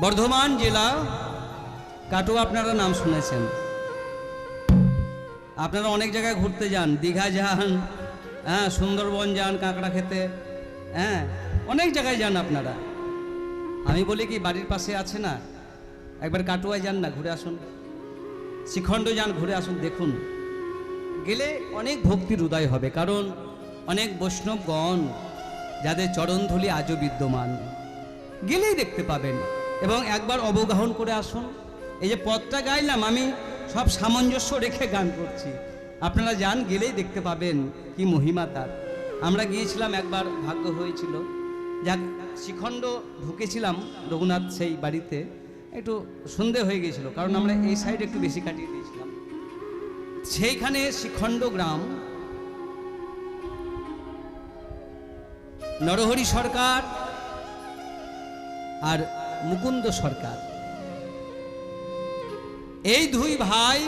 বর্ধমান জেলা কাটোয়া, আপনারা নাম শুনেছেন। আপনারা অনেক জায়গায় ঘুরতে যান, দীঘা যান, হ্যাঁ, সুন্দরবন যান, কাঁকড়া খেতে, হ্যাঁ, অনেক জায়গায় যান আপনারা। আমি বলি কি, বাড়ির পাশে আছে না, একবার কাটোয়ায় যান না, ঘুরে আসুন। শিখণ্ড যান, ঘুরে আসুন, দেখুন। গেলে অনেক ভক্তির উদয় হবে, কারণ অনেক বৈষ্ণবগণ যাদের চরণধূলি আজও বিদ্যমান, গেলেই দেখতে পাবেন। এবং একবার অবগাহন করে আসুন। এই যে পদটা গাইলাম, আমি সব সামঞ্জস্য রেখে গান করছি, আপনারা যান, গেলেই দেখতে পাবেন কি মহিমা তার। আমরা গিয়েছিলাম একবার, ভাগ্য হয়েছিল, যাক শিখণ্ড ঢুকেছিলাম রঘুনাথ সেই বাড়িতে, একটু সন্ধে হয়ে গিয়েছিল, কারণ আমরা এই সাইডে একটু বেশি কাটিয়ে দিয়েছিলাম। সেইখানে শিখণ্ড গ্রাম, নরহরি সরকার আর মুকুন্দ সরকার, এই দুই ভাই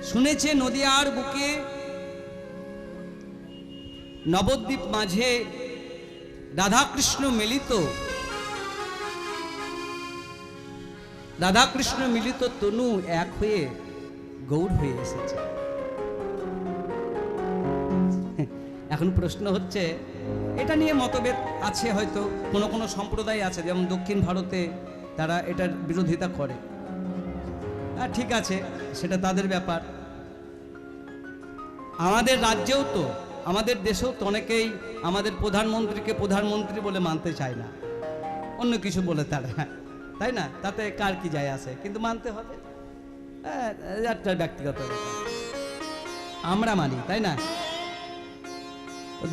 শুনেছে নদিয়ার বুকে নবদ্বীপ মাঝে রাধাকৃষ্ণ মিলিত তনু এক হয়ে গৌর হয়ে এসেছে। এখন প্রশ্ন হচ্ছে, এটা নিয়ে মতভেদ আছে, হয়তো কোনো কোনো সম্প্রদায় আছে, যেমন দক্ষিণ ভারতে তারা এটার বিরোধিতা করে। ঠিক আছে, সেটা তাদের ব্যাপার। আমাদের রাজ্যেও তো, আমাদের দেশেও তো অনেকেই আমাদের প্রধানমন্ত্রীকে প্রধানমন্ত্রী বলে মানতে চায় না, অন্য কিছু বলে তারা, তাই না? তাতে কার কি যায় আসে, কিন্তু মানতে হবে, একটা ব্যক্তিগত ব্যাপার। আমরা মানি, তাই না?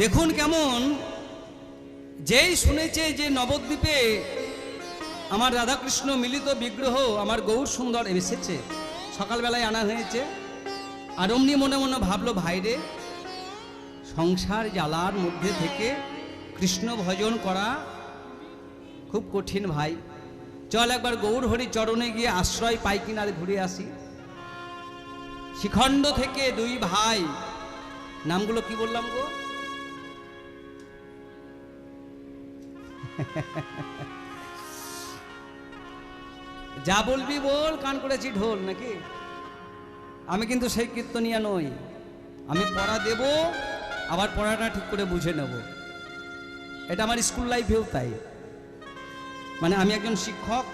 দেখুন কেমন, যেই শুনেছে যে নবদ্বীপে আমার রাধাকৃষ্ণ মিলিত বিগ্রহ, আমার গৌর সুন্দর এসেছে, সকালবেলায় আনা হয়েছে, আর অমনি মনে মনে ভাবলো, ভাইরে, সংসার জ্বালার মধ্যে থেকে কৃষ্ণ ভজন করা খুব কঠিন ভাই, চল একবার গৌর হরি চরণে গিয়ে আশ্রয় পাই কিনা ঘুরে আসি। শিখণ্ড থেকে দুই ভাই, নামগুলো কি বললাম গো? যা বলবি বল, কান করেছি ঢোল নাকি? আমি কিন্তু সেই কীর্তনিয়া নই, আমি পড়া দেব, আবার পড়াটা ঠিক করে বুঝে নেব। এটা আমার স্কুল লাইফেও তাই। মানে আমি একজন শিক্ষক,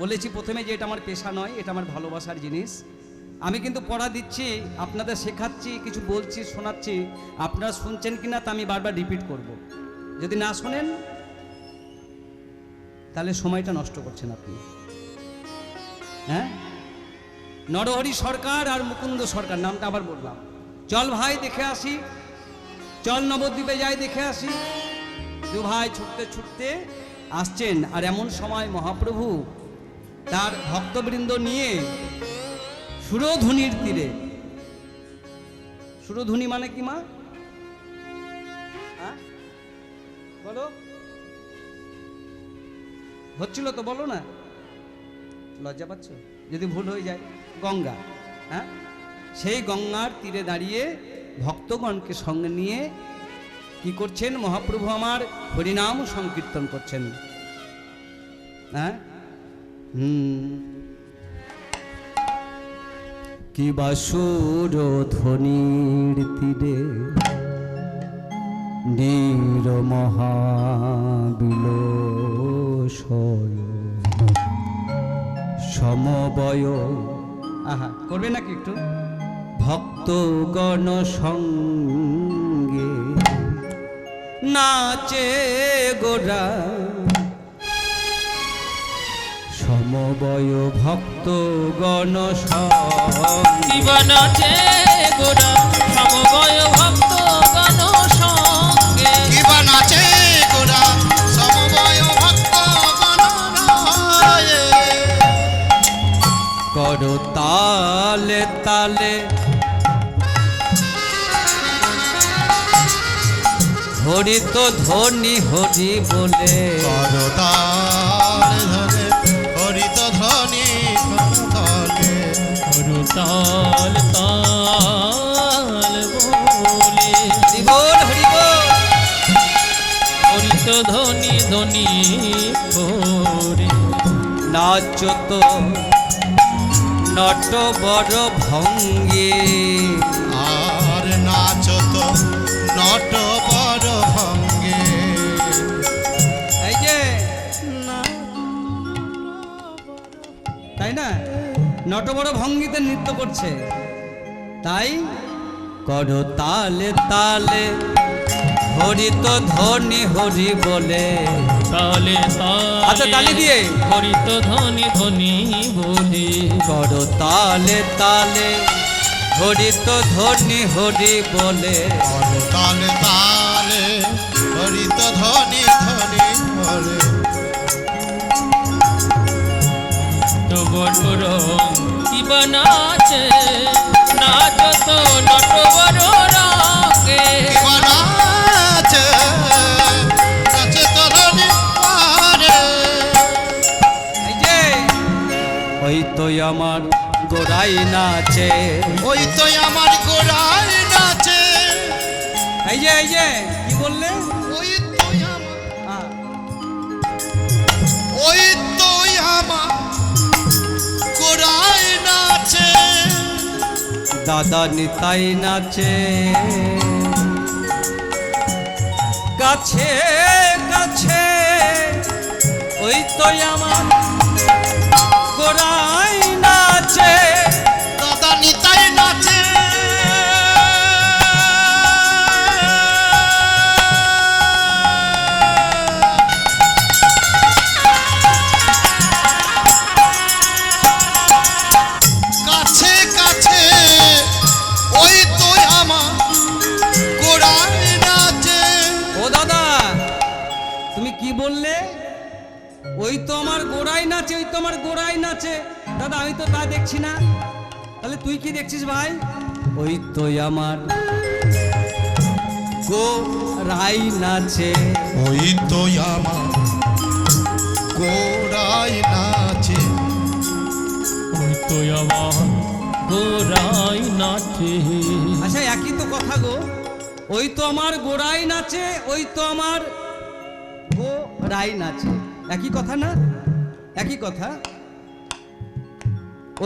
বলেছি প্রথমে যে এটা আমার পেশা নয়, এটা আমার ভালোবাসার জিনিস। আমি কিন্তু পড়া দিচ্ছি, আপনাদের শেখাচ্ছি, কিছু বলছি, শোনাচ্ছি, আপনারা শুনছেন কিনা তা আমি বারবার রিপিট করব। যদি না শোনেন তাহলে সময়টা নষ্ট করছেন আপনি। হ্যাঁ, নরহরি সরকার আর মুকুন্দ সরকার, নামটা আবার বললাম। চল ভাই দেখে আসি, চল নবদ্বীপে যাই দেখে আসি। দু ভাই ছুটতে ছুটতে আসছেন, আর এমন সময় মহাপ্রভু তার ভক্তবৃন্দ নিয়ে সুরধুনির তীরে, সুরধুনি মানে কি মা? হ্যাঁ বলো, হচ্ছিল তো, বলো না, লজ্জা পাচ্ছ যদি ভুল হয়ে যায়। গঙ্গা, হ্যাঁ, সেই গঙ্গার তীরে দাঁড়িয়ে ভক্তগণকে সঙ্গে নিয়ে কি করছেন মহাপ্রভু আমার? হরিনাম সংকীর্তন করছেন। হ্যাঁ, কি বা সুরধ্বনির তীরে নীর মহাবিলসয় সমবয়, আহা করবে নাকি একটু? ভক্তগণ সঙ্গে নাচে গোরা সমবয়, ভক্তগণ সঙ্গে নাচে গোরা সমবয়, ভক্তগণ সঙ্গে নাচে গোরা সমবয়, ভক্তগণ করো তালে তালে হরি তো ধ্বনি হরি বলে, করো তালে ধরে হরি তো ধ্বনি বলে, করো তাল তাল বলে, হরি বল হরি বল, হরি তো ধ্বনি ধ্বনি করে নাচো তো নট বড় ভঙ্গে, আর নাচো তো নট বড় ভঙ্গে। এই যে তাই না, নট বড় ভঙ্গিতে নৃত্য করছে, তাই করো তালে তালে হরি তো ধ্বনি হরি বলে। তালে আচ্ছা, তালি দিয়ে। হরিত ধ্বনি ধ্বনি বলে করো তালে তালে হরি তো ধ্বনি হরি বলে। করো তালে তালে হরিত ধ্বনি ধ্বনি বলে। তো বড় রং কি বানাচে নাচ তো নট বড় রঙে নাচে নাচে তো ধ্বনি পারে। এই যে ওই তো আমার গোড়াই নাচে, ওই তো আমার গোড়ায় নাচে। এই যে কি বললে? ওই তো আমার আহ, ওই তো আমার গোড়ায় নাচে। দাদা নিতাই নাচে কাছে কাছে, ওই তো আমার গোড়াই নাচে। দাদা নিতাই নাচে। কাছে কাছে ওই তো আমার গোড়ায় নাচে। ও দাদা, তুমি কি বললে? ওই তো আমার গোড়াই নাচে, ওই তো আমার গোড়াই নাচে। দাদা, আমি তো তা দেখছি না, তাহলে তুই কি দেখছিস ভাই? ওই তো আমার গোড়াই নাচে। ওই তো আমার গোড়ায় নাচে। ওই তো আমার গোড়াই নাচে আচ্ছা, একই তো কথা গো। ওই তো আমার গোড়াই নাচে, ওই তো আমার গোড়াই নাচে, একই কথা না? একই কথা।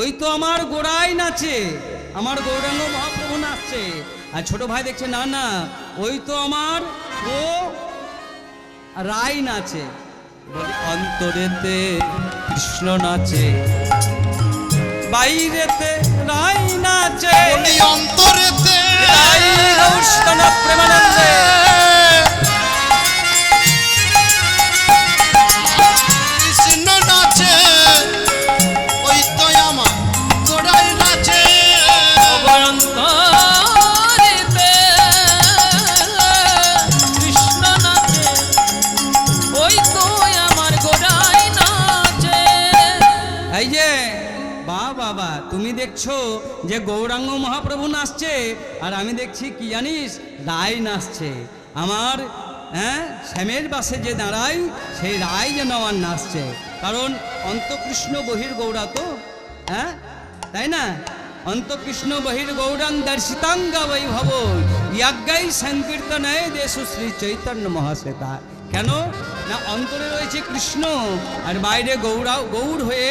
ওই তো আমার গোড়াই নাচে, আমার গৌরাঙ্গ মহাপ্রভু নাচছে। আর ছোট ভাই দেখছে না না, ওই তো আমার রাই নাচে। বলি অন্তরেতে কৃষ্ণ নাচে, বাইরেতে রাই নাচে। বলি অন্তরেতে রাই গৌরস্তন প্রেমানন্দে। কৃষ্ণ নাচে। ওই তো আমার গোড়ায় নাচে। অবন্তরেতে কৃষ্ণ নাচে ওই তো আমার গোড়াই নাচে। এই যে বাবা, তুমি দেখছো যে গৌরাঙ্গ মহাপ্রভু নাচছে, আর আমি দেখছি কি জানিস, রায় নাচছে। আমার শ্যামের বাসে যে দাঁড়াই, সেই রায় যেন আমার নাচছে। কারণ অন্তকৃষ্ণ বহির গৌরা তো, তাই না? অন্তকৃষ্ণ বহির গৌরাং দর্শিতাঙ্গা বৈভব ইয়াজ্ঞাই সংকীর্তনায় দেশু শ্রী চৈতন্য মহাশ্বেতা। কেন না, অন্তরে রয়েছে কৃষ্ণ, আর বাইরে গৌর হয়ে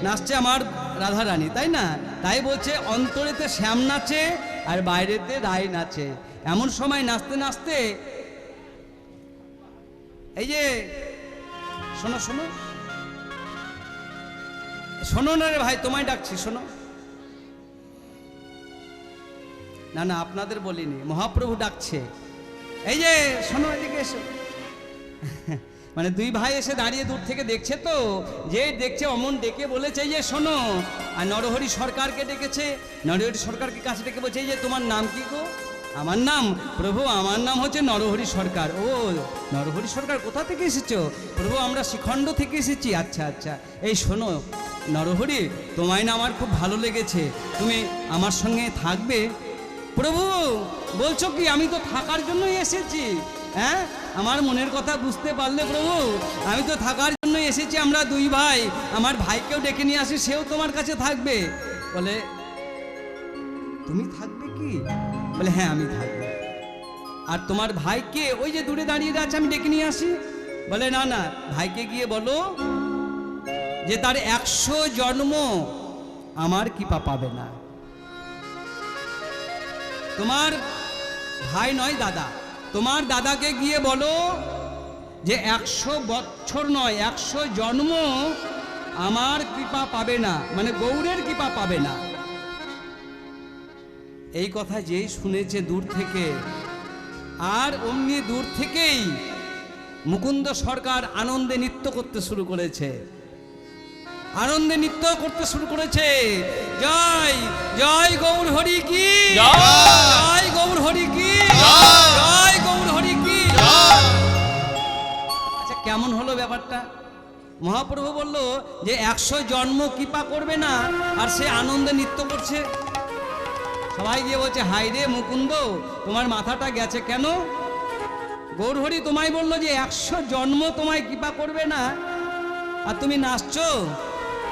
নাচছে আমার রাধারানী, তাই না? তাই বলছে অন্তরেতে শ্যাম নাচে আর বাইরেতে রায় নাচে। এমন সময় নাচতে নাচতে এই যে শোনো শোনো শোনো না রে ভাই, তোমায় ডাকছি, শোনো না। না, আপনাদের বলিনি, মহাপ্রভু ডাকছে। এই যে শোনো, এদিকে এসো। মানে দুই ভাই এসে দাঁড়িয়ে দূর থেকে দেখছে, তো যে দেখছে অমন ডেকে বলেছে যে শোনো। আর নরহরি সরকারকে ডেকেছে, নরহরি সরকারকে কাছে ডেকে বলছে, এই যে তোমার নাম কি গো? আমার নাম প্রভু, আমার নাম হচ্ছে নরহরি সরকার। ও নরহরি সরকার, কোথা থেকে এসেছো? প্রভু, আমরা শিখণ্ড থেকে এসেছি। আচ্ছা আচ্ছা, এই শোনো নরহরি, তোমায় না আমার খুব ভালো লেগেছে, তুমি আমার সঙ্গে থাকবে? প্রভু বলছো কি? আমি তো থাকার জন্যই এসেছি। আমার মনের কথা বুঝতে পারলে প্রভু? আমি তো থাকার জন্য এসেছি। আমরা দুই ভাই, আমার ভাইকেও ডেকে নিয়ে আসি, সেও তোমার কাছে থাকবে। বলে তুমি থাকবে কি? বলে হ্যাঁ, আমি থাকবো। আর তোমার ভাইকে ওই যে দূরে দাঁড়িয়ে আছে, আমি ডেকে নিয়ে আসি। বলে না না, ভাইকে গিয়ে বলো যে তার 100 জন্ম আমার কৃপা পাবে না। তোমার ভাই নয় দাদা, তোমার দাদাকে গিয়ে বলো যে 100 বছর নয় 100 জন্ম আমার কৃপা পাবে না, মানে গৌরের কৃপা পাবে না। এই কথা যেই শুনেছে দূর থেকে, আর অমনি দূর থেকেই মুকুন্দ সরকার আনন্দে নৃত্য করতে শুরু করেছে, আনন্দে নৃত্য করতে শুরু করেছে। জয় জয় গৌর হরি কি, জয় গৌর হরি কি, জয় গৌর হরি কি। আচ্ছা, কেমন হলো ব্যাপারটা? মহাপ্রভু বলল যে 100 জন্ম কৃপা করবে না, আর সে আনন্দে নৃত্য করছে। সবাই গিয়ে বলছে, হাই রে মুকুন্দ, তোমার মাথাটা গেছে কেন? গৌরহরি তোমায় বললো যে 100 জন্ম তোমায় কৃপা করবে না, আর তুমি নাচছো।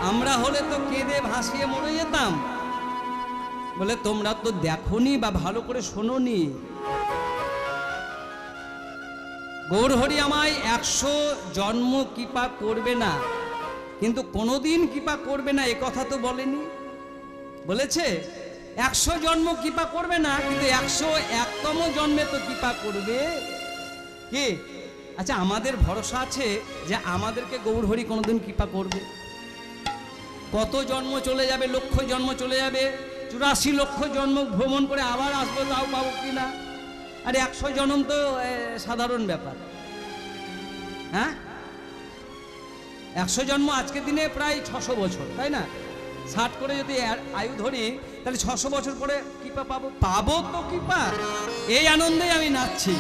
আমরা হলে তো কেঁদে ভাসিয়ে মরে যেতাম। বলে তোমরা তো দেখোনি বা ভালো করে শোনোনি। গৌরহরি আমায় 100 জন্ম কৃপা করবে না, কিন্তু কোনোদিন কৃপা করবে না এ কথা তো বলেনি। বলেছে 100 জন্ম কৃপা করবে না, কিন্তু 101তম জন্মে তো কৃপা করবে। কে? আচ্ছা, আমাদের ভরসা আছে যে আমাদেরকে গৌরহরি কোনোদিন কৃপা করবে? কত জন্ম চলে যাবে, লক্ষ জন্ম চলে যাবে, 84 লক্ষ জন্ম ভ্রমণ করে আবার আসবো, তাও পাবো কিনা? আরে 100 জন্ম তো সাধারণ ব্যাপার। হ্যাঁ, 100 জন্ম আজকের দিনে প্রায় 600 বছর, তাই না? 60 করে যদি আয়ু ধরি, তাহলে 600 বছর পরে কৃপা পাবো। পাবো তো কৃপা, এই আনন্দেই আমি নাচছি।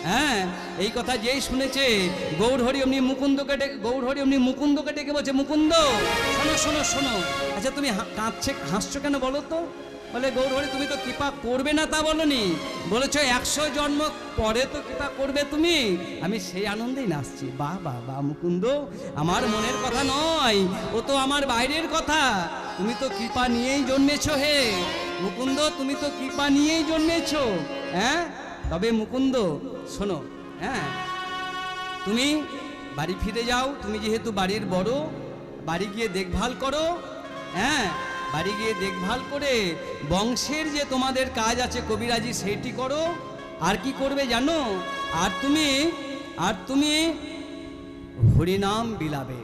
হ্যাঁ, এই কথা যেই শুনেছে গৌরহরি অমনি মুকুন্দকে ডেকে বলছে, মুকুন্দ শোনো শোনো শোনো। আচ্ছা, তুমি হাসছো কেন বলো তো? বলে গৌরহরি, তুমি তো কৃপা করবে না তা বলনি, বলেছো 100 জন্ম পরে তো কৃপা করবে তুমি। আমি সেই আনন্দেই নাচছি। বাহ বাহ বাহ মুকুন্দ, আমার মনের কথা নয়, ও তো আমার বাইরের কথা। তুমি তো কৃপা নিয়েই জন্মেছো হে মুকুন্দ, তুমি তো কৃপা নিয়েই জন্মেছো। হ্যাঁ, তবে মুকুন্দ শোনো, হ্যাঁ, তুমি বাড়ি ফিরে যাও। তুমি যেহেতু বাড়ির বড়, বাড়ি গিয়ে দেখভাল করো। হ্যাঁ, বাড়ি গিয়ে দেখভাল করে বংশের যে তোমাদের কাজ আছে কবিরাজি, সেইটি করো। আর কি করবে জানো? আর তুমি হরিনাম বিলাবে।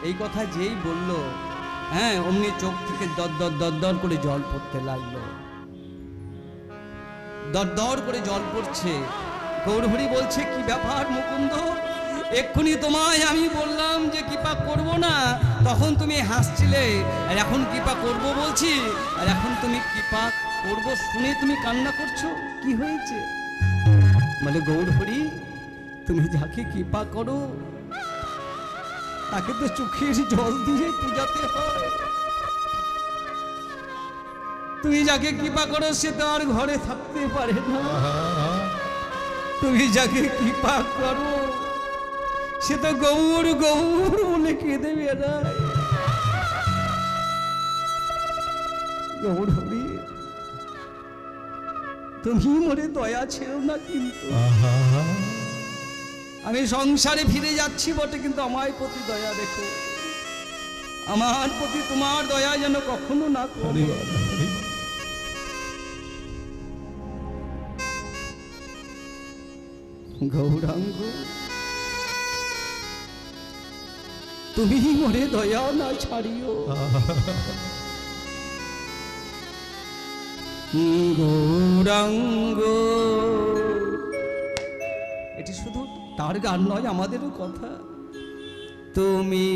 এই কথা যেই বলল, হ্যাঁ, অমনি চোখ থেকে দর করে জল পড়তে লাগলো, দর করে জল পড়ছে। গৌরহরি বলছে, কি ব্যাপার মুকুন্দ, এক্ষুনি তোমায় আমি বললাম যে কৃপা করব না, তখন তুমি হাসছিলে, আর এখন কৃপা করব বলছি, আর এখন তুমি কৃপা করব শুনে তুমি কান্না করছো, কি হয়েছে? বলে গৌরহরি, তুমি যাকে কৃপা করো তাকে তো চোখের জল দিয়ে পূজাতে হয়। তুমি যাকে কৃপা করো সে তো আর ঘরে থাকতে পারে না। তুমি যাকে কৃপা করো সে তো গৌর গৌর বলে কেঁদে বেড়ায়। গৌরহরি, তুমি মনে দয়া ছিল না, কিন্তু আমি সংসারে ফিরে যাচ্ছি বটে, কিন্তু আমার প্রতি দয়া দেখো, আমার প্রতি তোমার দয়া যেন কখনো না করি। গৌরাঙ্গ, তুমি মরে দয়া না ছাড়িও। গৌরাঙ্গ, এটি শুধু তার গান নয়, আমাদেরও কথা। তুমি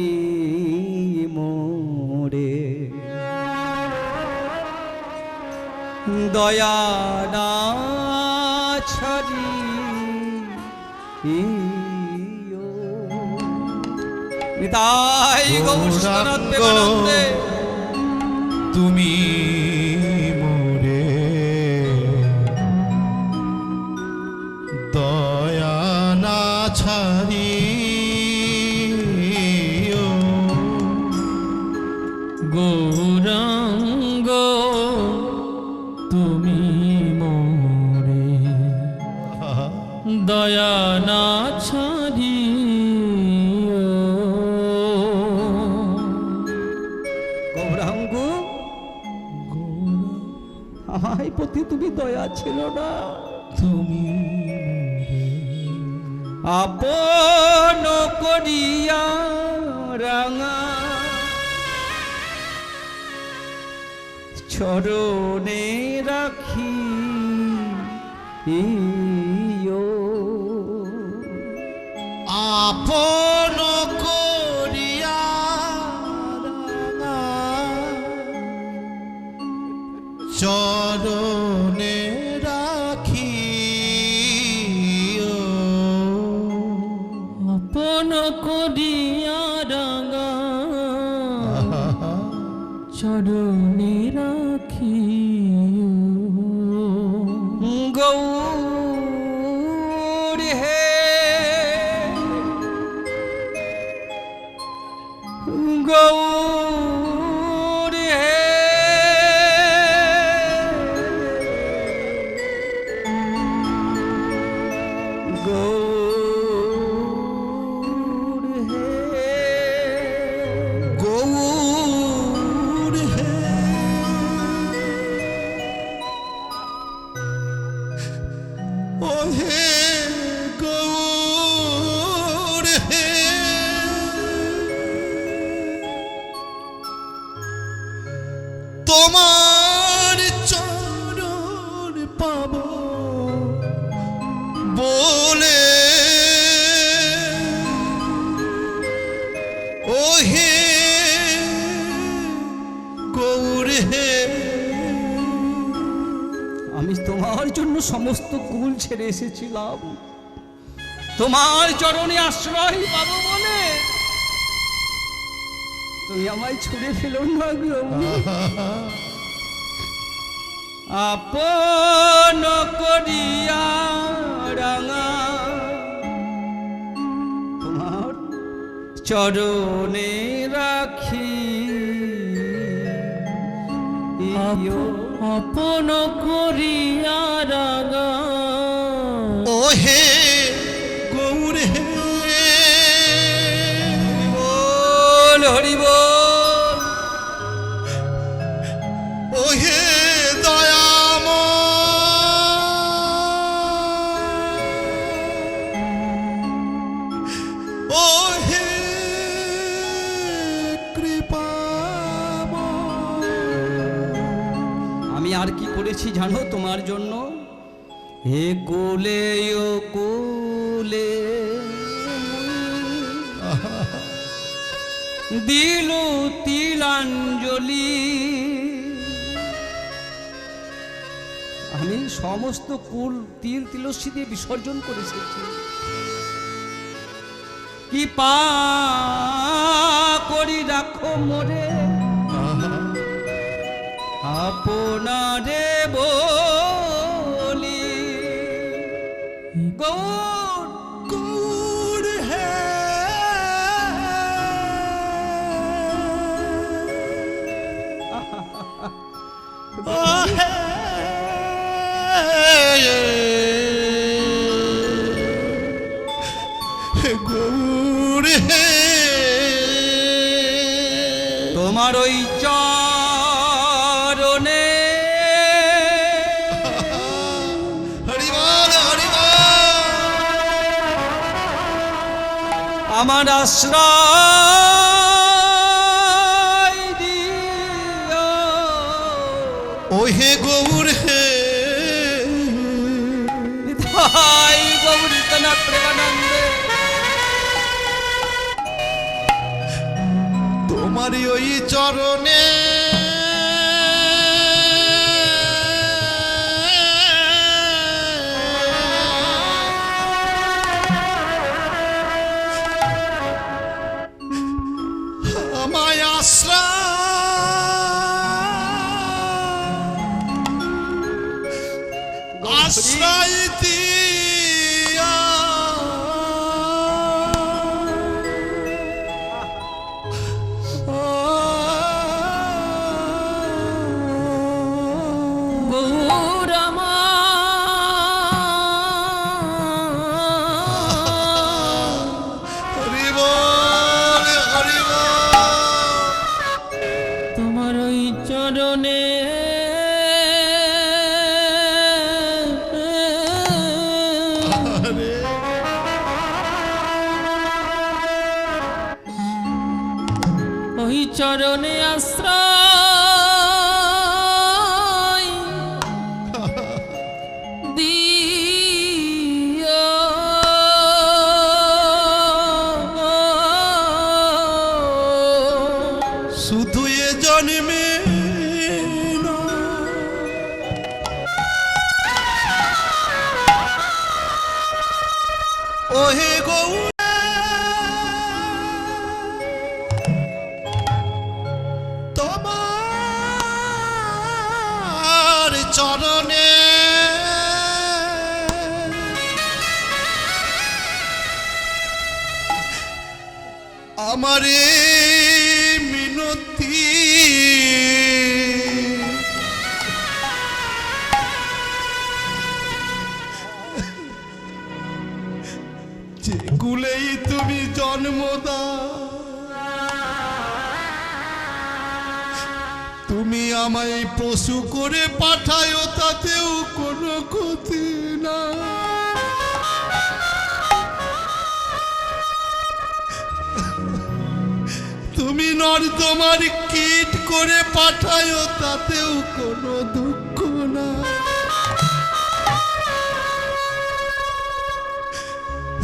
মোরে দয়া না ছাড়ি নিতাই গৌর সনাতন প্রেমানন্দে। তুমি মোরে দয়া না ছাড়ি গৌরাঙ্গ, তুমি মোরে দয়া না ছাড়ি প্রতি তুমি দয়া ছিল না? তুমি আপন করিয়া রাঙা চরণে রাখি আপন করিয়া রাঙা চরণে রাখি আপন করিয়া রাঙা চরণে রাখি গৌর হে গৌর হে গৌর হে গৌর হে ও হে গৌর হে তোমার চরণ পাব বলে ও হে গৌর হে আমি তোমার জন্য সমস্ত কুল ছেড়ে এসেছিলাম, তোমার চরণে আশ্রয় পাবো বলে। তুমি আমায় ছুড়ে ফেলো না গো। আপন করিয়া রাঙা তোমার চরণে রাখি আপন করিয়া রাঙা ও হে গৌর হে বল হরি বল। ও হে দয়াম ও হে কৃপাম আমি আর কি করেছি জানো তোমার জন্য? হে কোলে ও কোলে দিল তিলাঞ্জলি। আমি সমস্ত কুল তিল তিলস্যি দিয়ে বিসর্জন করে এসেছি। কি পা করি রাখো মোরে আপনারে বলি। গৌর গৌর হে ও হে গৌর হে তোমার ওই চরণে হরি বল হরি বল আমার আশ্রয় দিও। ও হে গৌর হে নিতাই গৌরীতনাথ প্রেমানন্দে তোমারই ওই চরণে আমায় আশ্রয় দিয়া গৌর হরি বল হরি বল তোমার ওই চরণে চরণে আশ্রয় দিও শুধু এ জন্মে না, ওহে গৌর তোমার চরণে আমারে মিনতি, যে কুলেই তুমি জন্ম দাও, তুমি আমায় পশু করে পাঠায়ো, তাতেও কোনো ক্ষতি না। তুমি নর্দমার কীট করে পাঠায়ো, তাতেও কোনো দুঃখ না।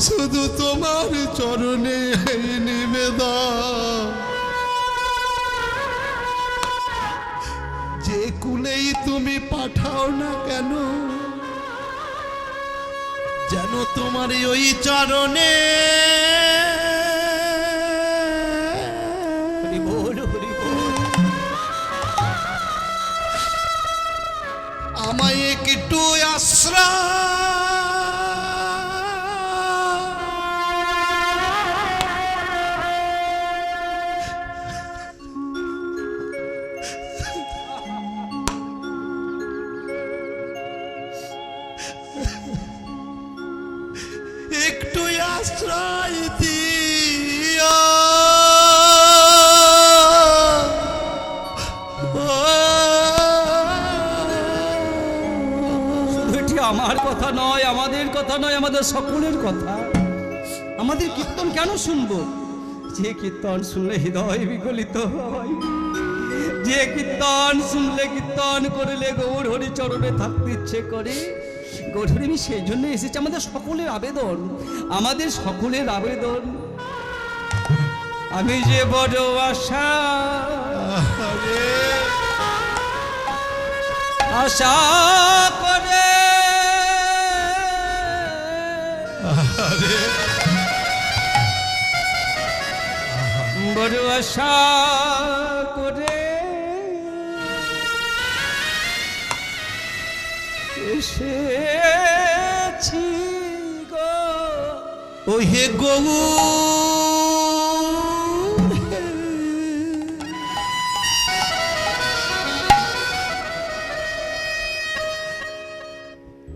শুধু তোমার চরণে এই নিবেদন, যে কুলেই তুমি পাঠাও না কেন, যেন তোমার ওই চরণে আমায় একটু একটু আশ্রয় দিও, শুধু এটি আমার কথা নয়, আমাদের কথা নয়, আমাদের সকলের কথা। আমাদের কীর্তন কেন শুনবো? যে কীর্তন শুনলে হৃদয় বিগলিত হয়, যে কীর্তন শুনলে, কীর্তন করলে গৌর হরি চরণে থাকতে ইচ্ছে করে। গৌর হরি, আমি সেই জন্য এসেছি। আমাদের সকলের আবেদন, আমাদের সকলের আবেদন। আমি যে বড় আশা আশা করে বড় আশা করে এসেছি গো, ওহে গৌর,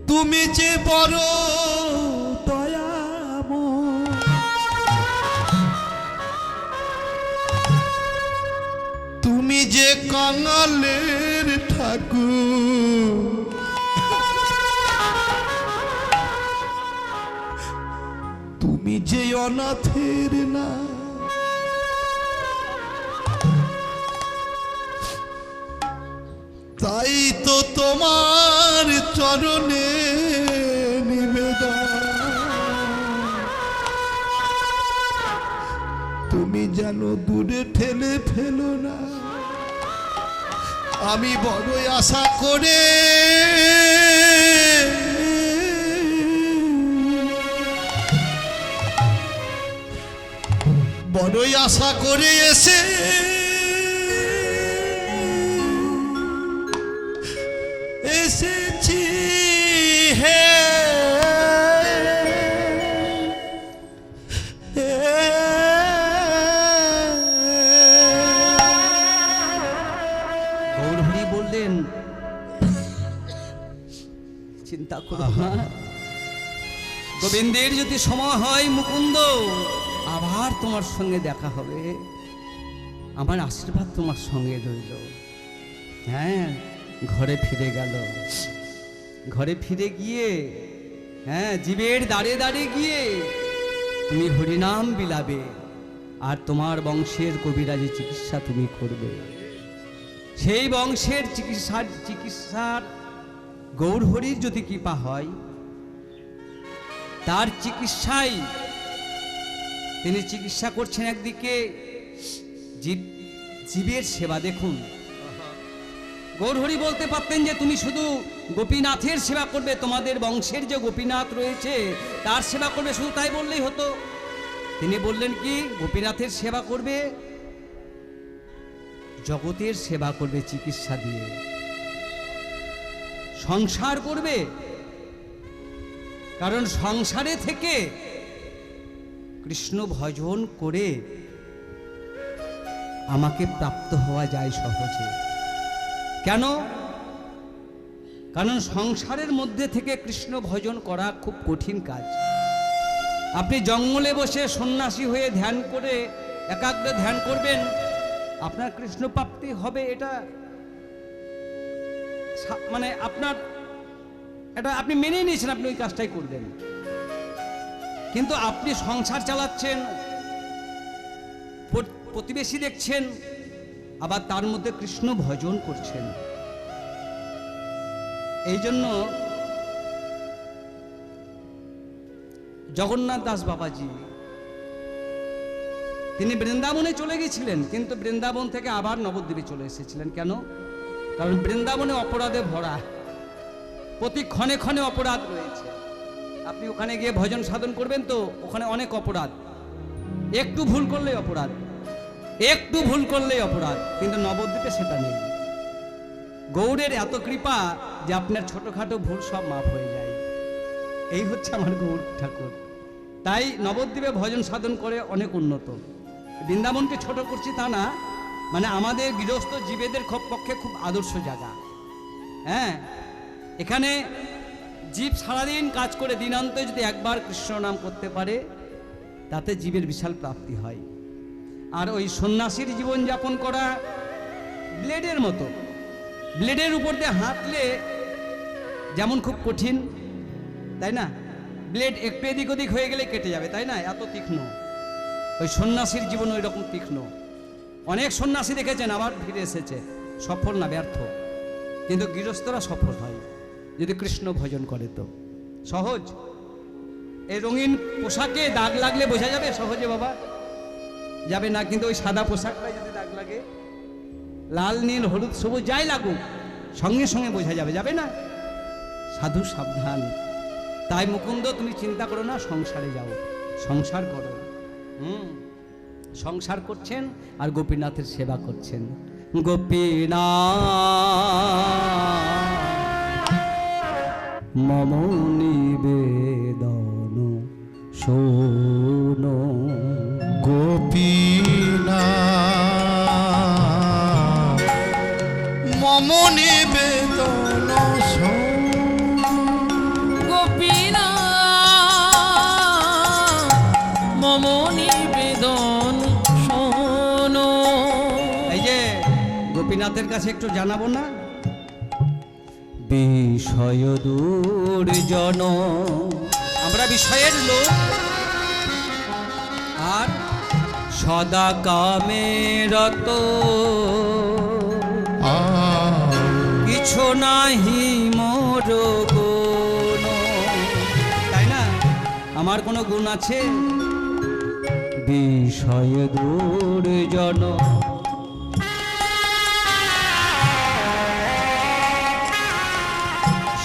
তুমি যে বড় দয়াময়, তুমি যে কাঙালের ঠাকুর, তুমি যে অনাথের না, তাই তো তোমার চরণে নিবেদন, তুমি যেন দূরে ঠেলে ফেলো না। আমি বড়ই আশা করে বড়ই আশা করে এসেছি হে গৌর হরি বললেন, চিন্তা করো না, গোবিন্দের যদি সময় হয় মুকুন্দ, আবার তোমার সঙ্গে দেখা হবে। আমার আশীর্বাদ তোমার সঙ্গে রইল। হ্যাঁ, ঘরে ফিরে গেল। ঘরে ফিরে গিয়ে, হ্যাঁ, জীবের দাঁড়ে দাঁড়ে গিয়ে তুমি হরিনাম বিলাবে। আর তোমার বংশের কবিরাজি চিকিৎসা তুমি করবে। সেই বংশের চিকিৎসার গৌরহরির যদি কৃপা হয়, তার চিকিৎসায় তিনি চিকিৎসা করছেন একদিকে জীবের সেবা। দেখুন, গৌরহরি বলতে পারতেন যে তুমি শুধু গোপীনাথের সেবা করবে, তোমাদের বংশের যে গোপীনাথ রয়েছে তার সেবা করবে, শুধু তাই বললেই হতো। তিনি বললেন কি, গোপীনাথের সেবা করবে, জগতের সেবা করবে চিকিৎসা দিয়ে, সংসার করবে। কারণ সংসারে থেকে কৃষ্ণ ভজন করে আমাকে প্রাপ্ত হওয়া যায় সহজে। কেন? কারণ সংসারের মধ্যে থেকে কৃষ্ণ ভজন করা খুব কঠিন কাজ। আপনি জঙ্গলে বসে সন্ন্যাসী হয়ে ধ্যান করে একাগ্র ধ্যান করবেন, আপনার কৃষ্ণ প্রাপ্তি হবে, এটা মানে আপনার এটা আপনি মেনে নিয়েছেন, আপনি ওই কাজটাই করবেন। কিন্তু আপনি সংসার চালাচ্ছেন, প্রতিবেশী দেখছেন, আবার তার মধ্যে কৃষ্ণ ভজন করছেন। এই জন্য জগন্নাথ দাস বাবাজি তিনি বৃন্দাবনে চলে গেছিলেন, কিন্তু বৃন্দাবন থেকে আবার নবদ্বীপে চলে এসেছিলেন। কেন? কারণ বৃন্দাবনে অপরাধে ভরা, প্রতি ক্ষণে ক্ষণে অপরাধ রয়েছে। আপনি ওখানে গিয়ে ভজন সাধন করবেন তো ওখানে অনেক অপরাধ, একটু ভুল করলেই অপরাধ, একটু ভুল করলেই অপরাধ। কিন্তু নবদ্বীপে সেটা নেই। গৌড়ের এত কৃপা যে আপনার ছোটখাটো ভুল সব মাফ হয়ে যায়। এই হচ্ছে আমার গৌড় ঠাকুর। তাই নবদ্বীপে ভজন সাধন করে অনেক উন্নত। বৃন্দাবনকে ছোট করছি তা না, মানে আমাদের গৃহস্থ জীবেদের পক্ষে খুব আদর্শ জায়গা। হ্যাঁ, এখানে জীব সারাদিন কাজ করে দিনান্তে যদি একবার কৃষ্ণ নাম করতে পারে, তাতে জীবের বিশাল প্রাপ্তি হয়। আর ওই সন্ন্যাসীর জীবনযাপন করা ব্লেডের মতো, ব্লেডের উপর দিয়ে হাঁটলে যেমন খুব কঠিন, তাই না? ব্লেড একটু এদিক ওদিক হয়ে গেলে কেটে যাবে, তাই না? এত তীক্ষ্ণ। ওই সন্ন্যাসীর জীবন ওই রকম তীক্ষ্ণ। অনেক সন্ন্যাসী দেখেছেন আবার ফিরে এসেছে, সফল না ব্যর্থ। কিন্তু গৃহস্থরা সফল হয় যদি কৃষ্ণ ভজন করে। তো সহজ? এই রঙিন পোশাকে দাগ লাগলে বোঝা যাবে সহজে? বাবা যাবে না। কিন্তু ওই সাদা পোশাকটায় যদি দাগ লাগে, লাল নীল হলুদ সবুজ যাই লাগুক, সঙ্গে সঙ্গে বোঝা যাবে, যাবে না? সাধু সাবধান। তাই মুকুন্দ তুমি চিন্তা করো না, সংসারে যাও, সংসার করো। সংসার করছেন আর গোপীনাথের সেবা করছেন। গোপীনাথ মম নিবেদন শোনো, গোপীনাথ মম নিবেদন গোপীনাথ মম নিবেদন শোনো। এই যে গোপীনাথের কাছে একটু জানাবো না, বিষয় দুর্জন, আমরা বিষয়ের লোক, আর সদা কামে রত, কিছু নাহি মোর গুণ। তাই না? আমার কোনো গুণ আছে? বিষয় দুর্জন,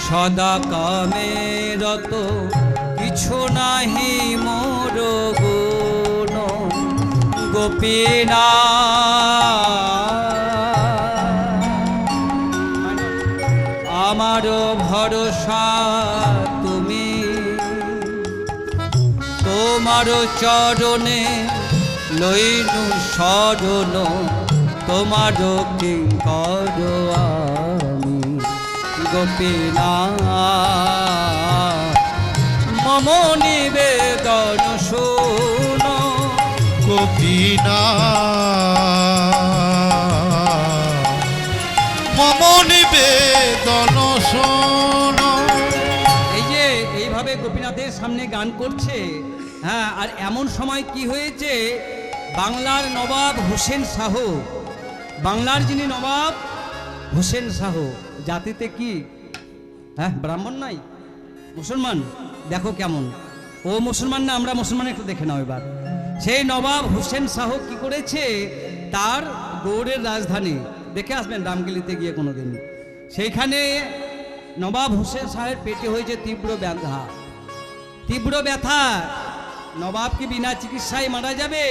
সদা কামে রত, কিছু নাহি মোর গুণ। গোপীনাথ আমার ভরসা তুমি, তোমার চরণে লইনু শরণ, তোমার কিঙ্কর আমি। গোপীনাথ মম নিবেদন শোনো, গোপীনাথ মম নিবেদন শোনো। এই যে এইভাবে গোপীনাথের সামনে গান করছে। হ্যাঁ, আর এমন সময় কি হয়েছে, বাংলার নবাব হোসেন শাহ, বাংলার যিনি নবাব হোসেন শাহ, জাতিতে কি হ্যাঁ ব্রাহ্মণ নাই, মুসলমান। দেখো কেমন, ও মুসলমান না আমরা মুসলমান, একটু দেখে নাও এবার। সেই নবাব হোসেন শাহ কি করেছে, তার গৌড়ের রাজধানী, দেখে আসবেন রামগিলিতে গিয়ে কোনোদিন, সেইখানে নবাব হোসেন শাহের পেটে হয়েছে তীব্র ব্যথা, তীব্র ব্যথা। নবাব কি বিনা চিকিৎসায় মারা যাবে?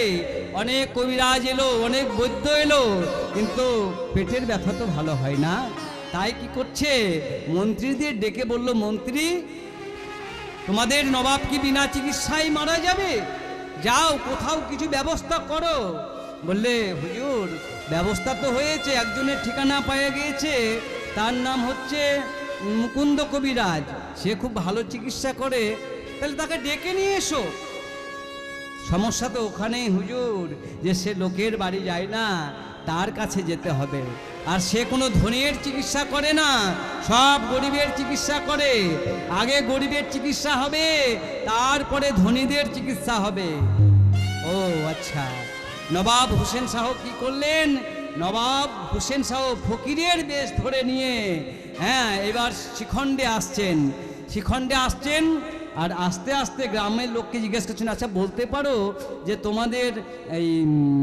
অনেক কবিরাজ এলো, অনেক বৈদ্য এলো, কিন্তু পেটের ব্যথা তো ভালো হয় না। তাই কি করছে, মন্ত্রীদের ডেকে বলল, মন্ত্রী তোমাদের নবাব কি বিনা চিকিৎসায় মারা যাবে? যাও কোথাও কিছু ব্যবস্থা করো। বললে হুজুর ব্যবস্থা তো হয়েছে, একজনের ঠিকানা পাওয়া গিয়েছে, তার নাম হচ্ছে মুকুন্দ কবিরাজ, সে খুব ভালো চিকিৎসা করে, তাহলে তাকে ডেকে নিয়ে এসো। সমস্যা তো ওখানেই হুজুর, যে সে লোকের বাড়ি যায় না, তার কাছে যেতে হবে। আর সে কোনো ধনীর চিকিৎসা করে না, সব গরিবের চিকিৎসা করে। আগে গরিবের চিকিৎসা হবে, তারপরে ধনীদের চিকিৎসা হবে। ও আচ্ছা, নবাব হোসেন শাহ কি করলেন, নবাব হোসেন শাহ ফকিরের বেশ ধরে নিয়ে হ্যাঁ এবার শিখণ্ডে আসছেন, শিখণ্ডে আসছেন। আর আস্তে আস্তে গ্রামের লোককে জিজ্ঞেস করছেন, আচ্ছা বলতে পারো যে তোমাদের এই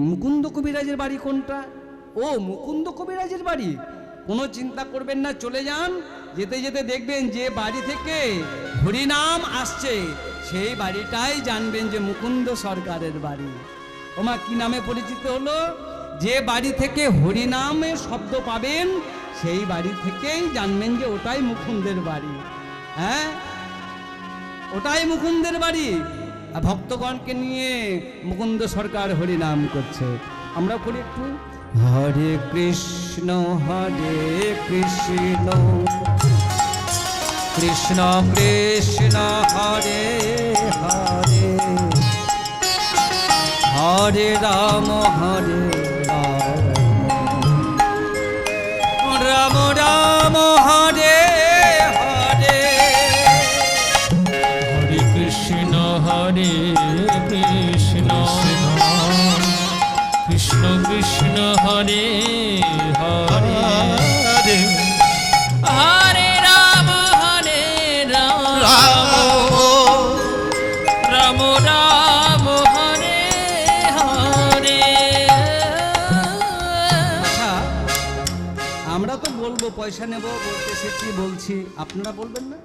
মুকুন্দ কবিরাজের বাড়ি কোনটা? ও মুকুন্দ কবিরাজের বাড়ি, কোনো চিন্তা করবেন না, চলে যান, যেতে যেতে দেখবেন যে বাড়ি থেকে হরিনাম আসছে, সেই বাড়িটাই জানবেন যে মুকুন্দ সরকারের বাড়ি। ওমা কি নামে পরিচিত হলো? যে বাড়ি থেকে হরিনামের শব্দ পাবেন, সেই বাড়ি থেকেই জানবেন যে ওটাই মুকুন্দের বাড়ি। হ্যাঁ ওটাই মুকুন্দের বাড়ি। ভক্তগণকে নিয়ে মুকুন্দ সরকার হরিনাম করছে, আমরা করি একটু। হরে কৃষ্ণ কৃষ্ণ কৃষ্ণ কৃষ্ণ হরে হরে, হরে রাম রাম রাম হরে হরে, হরে কৃষ্ণ কৃষ্ণ কৃষ্ণ হরে হরে, হরে রাম রাম রাম হরে হরে। আচ্ছা আমরা তো বলবো, পয়সা নেব, বলতে এসেছি বলছি, আপনারা বলবেন না?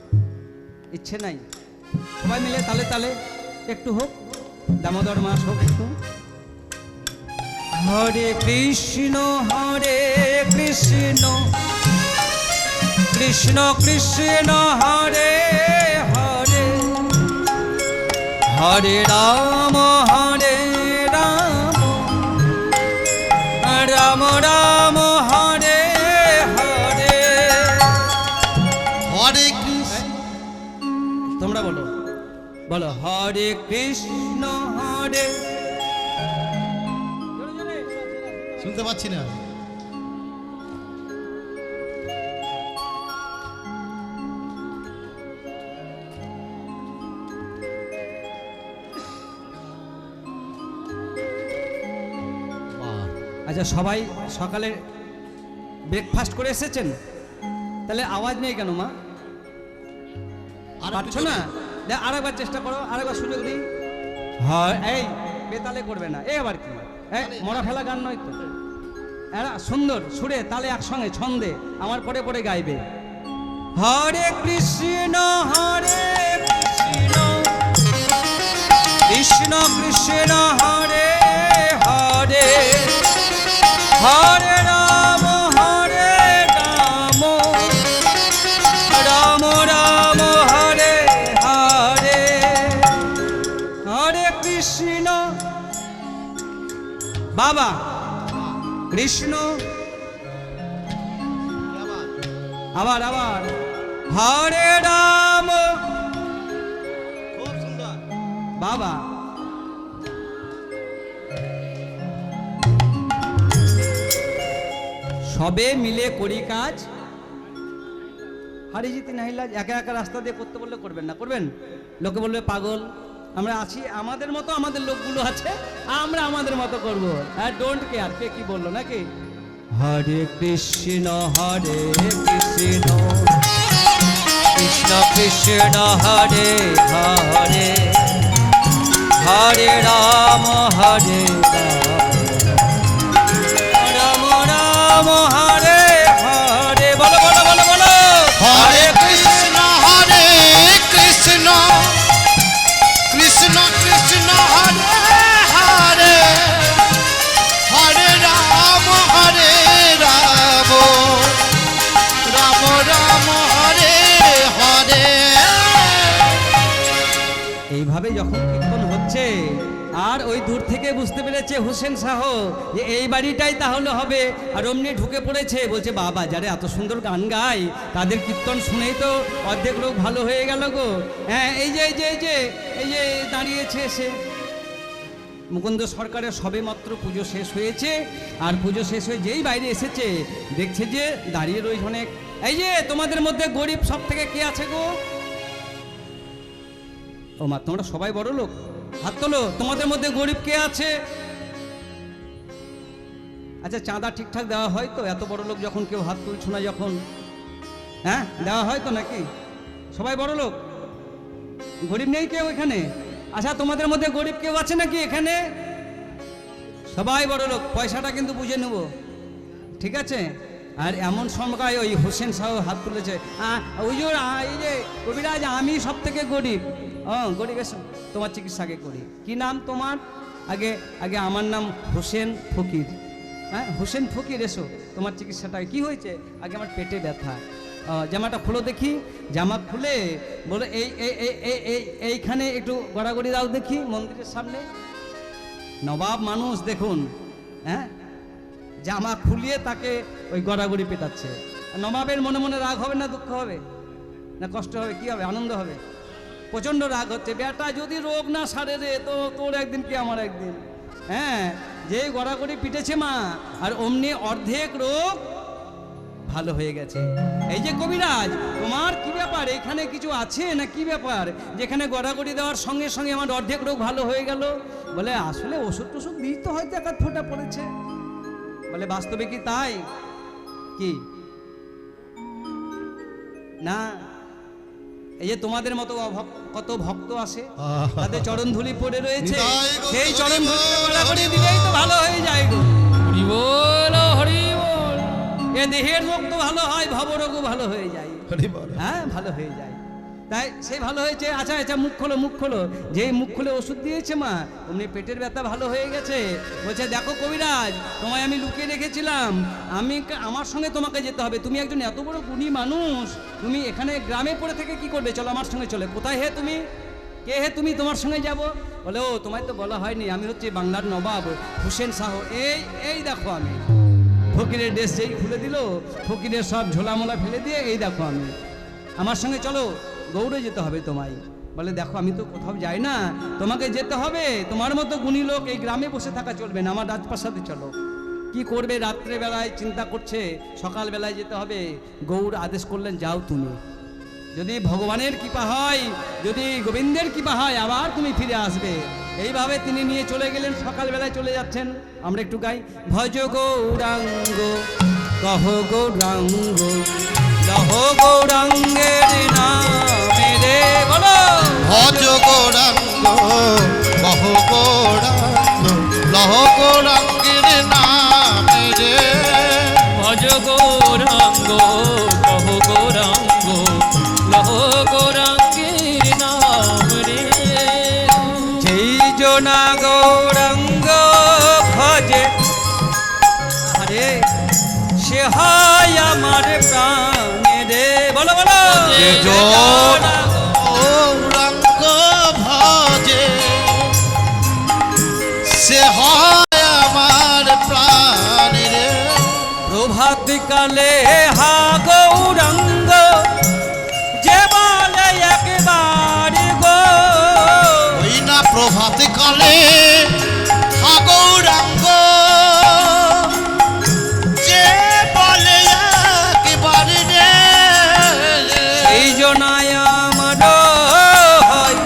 ইচ্ছে নাই? সবাই মিলে তালে তালে একটু হোক, দামোদর মাস হোক একটু। হরে কৃষ্ণ কৃষ্ণ কৃষ্ণ হরে হরে, হরে রাম রাম রাম হরে হরে। হরে কৃষ্ণ, তোমরা বলো বলো, হরে কৃষ্ণ শুনতে পাচ্ছি না। আচ্ছা সবাই সকালে ব্রেকফাস্ট করে এসেছেন, তাহলে আওয়াজ নেই কেন মা? পারছো না? আরেকবার চেষ্টা করো, আরেকবার সুযোগ দিই। হ্যাঁ এই বেতালে করবে না, এই আবার কি মরা ফেলা গান নয় তো, এরা সুন্দর সুরে তালে একসঙ্গে ছন্দে আমার পরে পরে গাইবে। হরে কৃষ্ণ কৃষ্ণ কৃষ্ণ হরে হরে, হরে রাম রাম রাম হরে হরে, হরে কৃষ্ণ বাবা কৃষ্ণ, আবার আবার হরে রাম বাবা। সবে মিলে করি কাজ, হারি জিতি নাহিলাজ। একা একা রাস্তা দিয়ে করতে বললে করবেন না, করবেন? লোকে বলবে পাগল, আমরা আছি আমাদের মতো, আমাদের লোকগুলো আছে, আমরা আমাদের মতো করব, আর ডোন্ট কেয়ার কে কি বললো নাকি। হরে কৃষ্ণ কৃষ্ণ কৃষ্ণ হরে হরে, হরে রাম রাম রাম হরে হরে। বলো বলো বলো বলো। হরে কৃষ্ণ কৃষ্ণ কৃষ্ণ হরে হরে, হরে রাম রাম রাম হরে হরে। এইভাবে যখন কীর্তন হচ্ছে, আর ওই দূর থেকে বুঝতে পেরেছে হোসেন শাহ যে এই বাড়িটাই তাহলে হবে, আর অমনি ঢুকে পড়েছে, বলছে বাবা যারা এত সুন্দর গান গায় তাদের কীর্তন শুনেই তো অর্ধেক লোক ভালো হয়ে গেল গো। হ্যাঁ এই যে এই যে এই যে এই যে দাঁড়িয়েছে সে মুকুন্দ সরকারের সবে মাত্র পুজো শেষ হয়েছে, আর পুজো শেষ হয়ে যেই বাইরে এসেছে দেখছে যে দাঁড়িয়ে রয়েছে অনেক। এই যে তোমাদের মধ্যে গরিব সব থেকে কে আছে গো? ও মা, তোমরা সবাই বড় লোক, হাত তোলো। তোমাদের মধ্যে গরিব কে আছে? আচ্ছা চাঁদা ঠিকঠাক দেওয়া হয় তো? এত বড় লোক যখন কেউ হাত তুলছো না যখন, হ্যাঁ দেওয়া হয় তো নাকি? সবাই বড় লোক, গরিব নেই কেউ এখানে? আচ্ছা তোমাদের মধ্যে গরিব কেউ আছে নাকি এখানে? সবাই বড় লোক, পয়সাটা কিন্তু বুঝে নেব, ঠিক আছে? আর এমন সময় ওই হোসেন শাহ হাত তুলেছে, ওই যে এই যে কবিরাজ আমি সব থেকে গরিব। গরিব, এসো তোমার চিকিৎসাকে করি। কি নাম তোমার? আগে আগে আমার নাম হোসেন ফকির। হ্যাঁ হোসেন ফকির, এসো তোমার চিকিৎসাটা কি হয়েছে? আগে আমার পেটে ব্যথা। জামাটা খুলো দেখি। জামা খুলে বলে এই এইখানে একটু গড়াগড়ি দাও দেখি মন্দিরের সামনে। নবাব মানুষ দেখুন, হ্যাঁ জামা খুলিয়ে তাকে ওই গড়াগড়ি পেটাচ্ছে। নবাবের মনে মনে রাগ হবে না দুঃখ হবে না কষ্ট হবে? কি হবে? আনন্দ হবে। প্রচণ্ড রাগ হচ্ছে, বেটা যদি রোগ না সারে রে তো তোর একদিন কি আমার একদিন। হ্যাঁ যে গড়াগড়ি পিটেছে মা, আর অমনি অর্ধেক রোগ ভালো হয়ে গেছে। এই যে কবিরাজ তোমার কি ব্যাপার, এখানে কিছু আছে না কি ব্যাপার যেখানে গড়াগড়ি দেওয়ার সঙ্গে সঙ্গে আমার অর্ধেক রোগ ভালো হয়ে গেল? বলে আসলে ওষুধ টষুধ দিই তো হয়তো এক ফোঁটা পড়েছে। বলে বাস্তবে কি তাই? কি না? এই যে তোমাদের মতো কত ভক্ত আসে, তাদের চরণ ধুলি পড়ে রয়েছে, সেই চরণ ধুলি গড়াগড়ি দিলেই তো ভালো হয়ে যায় গো। হরি বল হরি বল। এ দেহের রোগ তো ভালো হয়, ভবরোগও ভালো হয়ে যায়। হ্যাঁ ভালো হয়ে যায়, তাই সেই ভালো হয়েছে। আচ্ছা আচ্ছা মুখ খোলো, মুখ খোলো। যেই মুখ খুলে ওষুধ দিয়েছে মা, অমনি পেটের ব্যথা ভালো হয়ে গেছে। বলছে দেখো কবিরাজ, তোমায় আমি লুকিয়ে রেখেছিলাম, আমার সঙ্গে তোমাকে যেতে হবে। তুমি একজন এত বড় গুণী মানুষ, তুমি এখানে গ্রামে পড়ে থেকে কি করবে? চলো আমার সঙ্গে চলে। কোথায় হে তুমি? কে হে তুমি? তোমার সঙ্গে যাব। বলে ও তোমায় তো বলা হয়নি, আমি হচ্ছে বাংলার নবাব হোসেন শাহ। এই দেখো আমি। ফকিরের ড্রেস যেই খুলে দিল, ফকিরের সব ঝোলামোলা ফেলে দিয়ে এই দেখো আমি, আমার সঙ্গে চলো, গৌড়ে যেতে হবে তোমায়। বলে দেখো আমি তো কোথাও যাই না, তোমাকে যেতে হবে। তোমার মতো গুণী লোক এই গ্রামে বসে থাকা চলবে না, আমার রাজপ্রাসাদে চলো। কি করবে? রাত্রে বেলায় চিন্তা করছে, সকাল বেলায় যেতে হবে। গৌড় আদেশ করলেন যাও তুমি, যদি ভগবানের কৃপা হয়, যদি গোবিন্দের কৃপা হয় আবার তুমি ফিরে আসবে। এইভাবে তিনি নিয়ে চলে গেলেন, সকালবেলায় চলে যাচ্ছেন। আমরা একটু গাই, ভজ গৌরাঙ্গ কহ গৌরাঙ্গ লহ গৌরাঙ্গের নামে রে। বলো ভজ গৌরাঙ্গ কহ গৌরাঙ্গ লহ গৌরাঙ্গের নামে রে। ভজ গৌরাঙ্গ কহ গৌরাঙ্গ লহ গৌরাঙ্গের নাম রে। যেই জনা গৌরাঙ্গ ভজে, আরে সে হয় আমার প্রাণে রে। বলো বলো যে জন গৌরাঙ্গ ভজে সে হয় আমার প্রাণ রে। প্রভাত কালে হা গৌরাঙ্গ যে বলে একবার গো। ওই না প্রভাত কালে হা গৌরাঙ্গ যে বলে একবার রে। এই জনায় আমার হয়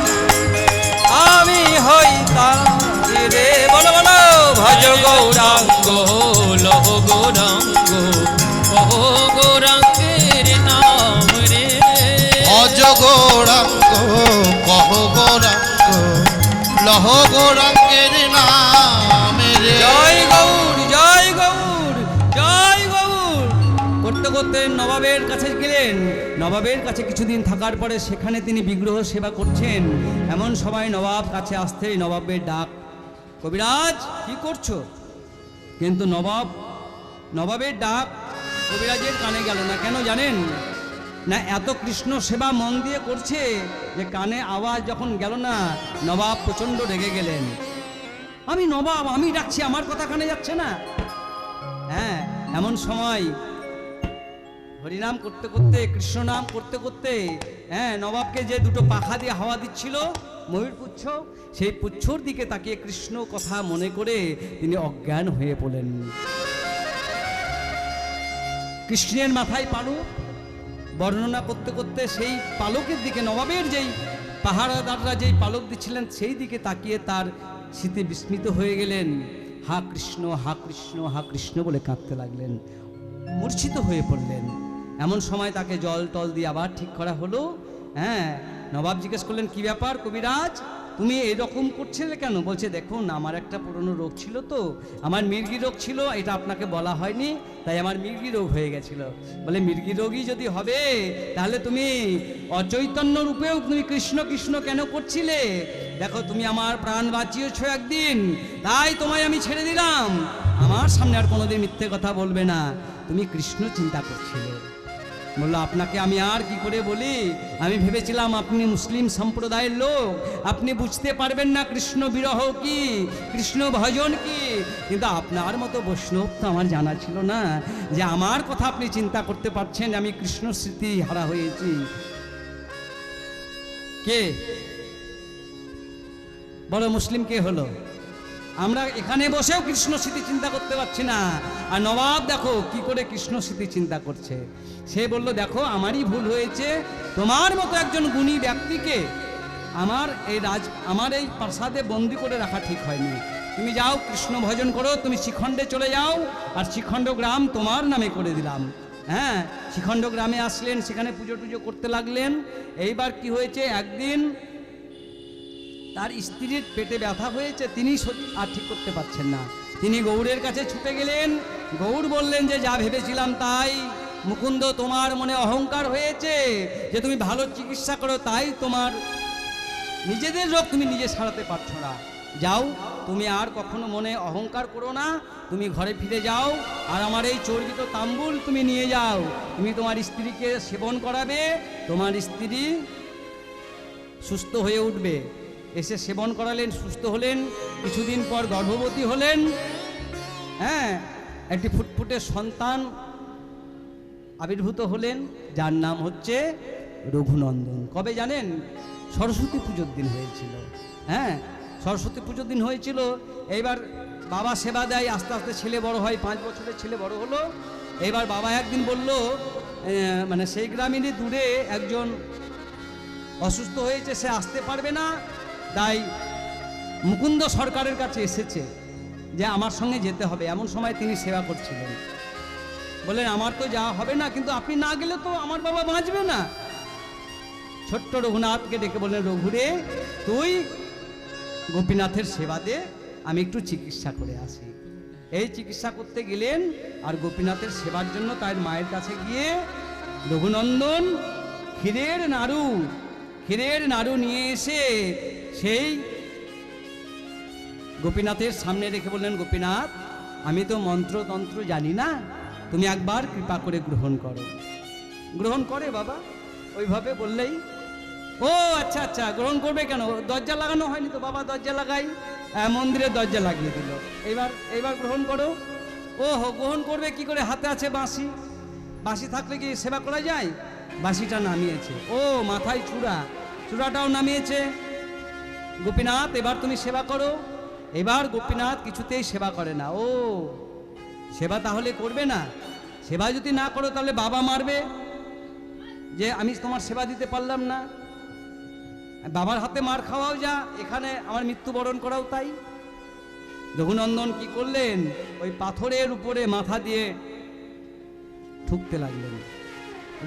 লহ গৌরাঙ্গের নামে রে। জয় গৌর, জয় গৌর, জয় গৌর করতে করতে নবাবের কাছে গেলেন। নবাবের কাছে কিছুদিন থাকার পরে সেখানে তিনি বিগ্রহ সেবা করছেন। এমন সময় নবাব কাছে আসতেই নবাবের ডাক, কবিরাজ কি করছো? কিন্তু নবাবের ডাক কবিরাজের কানে গেল না। কেন জানেন না? এত কৃষ্ণ সেবা মন দিয়ে করছে যে কানে আওয়াজ যখন গেল না, নবাব প্রচণ্ড রেগে গেলেন। আমি নবাব, আমি ডাকছি, আমার কথা কানে যাচ্ছে না। হ্যাঁ, এমন সময় হরিনাম করতে করতে, কৃষ্ণ নাম করতে করতে, হ্যাঁ, নবাবকে যে দুটো পাখা দিয়ে হাওয়া দিচ্ছিল ময়ূর পুচ্ছ, সেই পুচ্ছর দিকে তাকিয়ে কৃষ্ণ কথা মনে করে তিনি অজ্ঞান হয়ে পড়লেন। কৃষ্ণের মাথায় পালক, বর্ণনা করতে করতে সেই পালকের দিকে, নবাবের যেই পাহারাদাররা যেই পালক দিচ্ছিলেন সেই দিকে তাকিয়ে তার স্মৃতি বিস্মিত হয়ে গেলেন। হা কৃষ্ণ, হা কৃষ্ণ, হা কৃষ্ণ বলে কাঁদতে লাগলেন, মূর্ছিত হয়ে পড়লেন। এমন সময় তাকে জল টল দিয়ে আবার ঠিক করা হলো। হ্যাঁ, নবাব জিজ্ঞেস করলেন, কি ব্যাপার কবিরাজ, তুমি এরকম করছিলে কেন? বলছে, দেখুন আমার একটা পুরনো রোগ ছিল, তো আমার মির্গি রোগ ছিল, এটা আপনাকে বলা হয়নি, তাই আমার মির্গি রোগ হয়ে গেছিল। বলে, মির্গি রোগই যদি হবে তাহলে তুমি অচৈতন্য রূপেও তুমি কৃষ্ণ কৃষ্ণ কেন করছিলে? দেখো তুমি আমার প্রাণ বাঁচিয়েছ একদিন, তাই তোমায় আমি ছেড়ে দিলাম, আমার সামনে আর কোনোদিন মিথ্যে কথা বলবে না। তুমি কৃষ্ণ চিন্তা করছিলে। বললো, আপনাকে আমি আর কি করে বলি? আমি ভেবেছিলাম আপনি মুসলিম সম্প্রদায়ের লোক, আপনি বুঝতে পারবেন না কৃষ্ণ বিরহ কি, কৃষ্ণ ভজন কি। কিন্তু আপনার মতো বৈষ্ণব তো আমার জানা ছিল না যে আমার কথা আপনি চিন্তা করতে পারছেন, আমি কৃষ্ণ স্মৃতি হারা হয়েছি। কে বড় মুসলিম কে হলো? আমরা এখানে বসেও কৃষ্ণ স্মৃতি চিন্তা করতে পারছি না, আর নবাব দেখো কি করে কৃষ্ণ স্মৃতি চিন্তা করছে। সে বলল, দেখো আমারই ভুল হয়েছে, তোমার মতো একজন গুণী ব্যক্তিকে আমার এই প্রাসাদে বন্দি করে রাখা ঠিক হয়নি। তুমি যাও কৃষ্ণ ভজন করো, তুমি শিখণ্ডে চলে যাও, আর শিখণ্ড গ্রাম তোমার নামে করে দিলাম। হ্যাঁ, শিখণ্ড গ্রামে আসলেন, সেখানে পুজো টুজো করতে লাগলেন। এইবার কি হয়েছে, একদিন তার স্ত্রীর পেটে ব্যথা হয়েছে, তিনি আর ঠিক করতে পারছেন না। তিনি গৌড়ের কাছে ছুটে গেলেন। গৌড় বললেন যে, যা ভেবেছিলাম তাই, মুকুন্দ তোমার মনে অহংকার হয়েছে যে তুমি ভালো চিকিৎসা করো, তাই তোমার নিজেদের রোগ তুমি নিজে সারাতে পারছো না। যাও, তুমি আর কখনো মনে অহংকার করো না, তুমি ঘরে ফিরে যাও, আর আমার এই চর্বিত তাম্বুল তুমি নিয়ে যাও, তুমি তোমার স্ত্রীকে সেবন করাবে, তোমার স্ত্রী সুস্থ হয়ে উঠবে। এসে সেবন করালেন, সুস্থ হলেন, কিছুদিন পর গর্ভবতী হলেন। হ্যাঁ, একটি ফুটফুটে সন্তান আবির্ভূত হলেন, যার নাম হচ্ছে রঘুনন্দন। কবে জানেন? সরস্বতী পুজোর দিন হয়েছিল। হ্যাঁ, সরস্বতী পুজোর দিন হয়েছিল। এইবার বাবা সেবা দেয়, আস্তে আস্তে ছেলে বড় হয়, 5 বছরের ছেলে বড় হলো। এইবার বাবা একদিন বলল, মানে সেই গ্রামেরই দূরে একজন অসুস্থ হয়েছে, সে আসতে পারবে না, তাই মুকুন্দ সরকারের কাছে এসেছে যে আমার সঙ্গে যেতে হবে। এমন সময় তিনি সেবা করছিলেন। বললেন, আমার তো যাওয়া হবে না, কিন্তু আপনি না গেলে তো আমার বাবা বাঁচবে না। ছোট্ট রঘুনাথকে ডেকে বললেন, রঘুরে তুই গোপীনাথের সেবা দে, আমি একটু চিকিৎসা করে আসি। এই চিকিৎসা করতে গেলেন, আর গোপীনাথের সেবার জন্য তার মায়ের কাছে গিয়ে রঘুনন্দন ক্ষীরের নাড়ু নিয়ে এসে সেই গোপীনাথের সামনে রেখে বললেন, গোপীনাথ আমি তো মন্ত্রতন্ত্র জানি না, তুমি একবার কৃপা করে গ্রহণ করো। গ্রহণ করে বাবা, ওইভাবে বললেই, ও আচ্ছা আচ্ছা, গ্রহণ করবে কেন? দরজা লাগানো হয়নি তো বাবা, দরজা লাগাই, মন্দিরের দরজা লাগিয়ে দিল। এইবার গ্রহণ করো। ও হো, গ্রহণ করবে কি করে? হাতে আছে বাঁশি, বাঁশি থাকলে কি সেবা করা যায়? বাঁশিটা নামিয়েছে। ও মাথায় চূড়াটাও নামিয়েছে। গোপীনাথ এবার তুমি সেবা করো। এবার গোপীনাথ কিছুতেই সেবা করে না। ও সেবা তাহলে করবে না? সেবা যদি না করো তাহলে বাবা মারবে যে আমি তোমার সেবা দিতে পারলাম না। বাবার হাতে মার খাওয়াও যা, এখানে আমার মৃত্যুবরণ করাও তাই। রঘুনন্দন কি করলেন? ওই পাথরের উপরে মাথা দিয়ে ঠুকতে লাগলেন,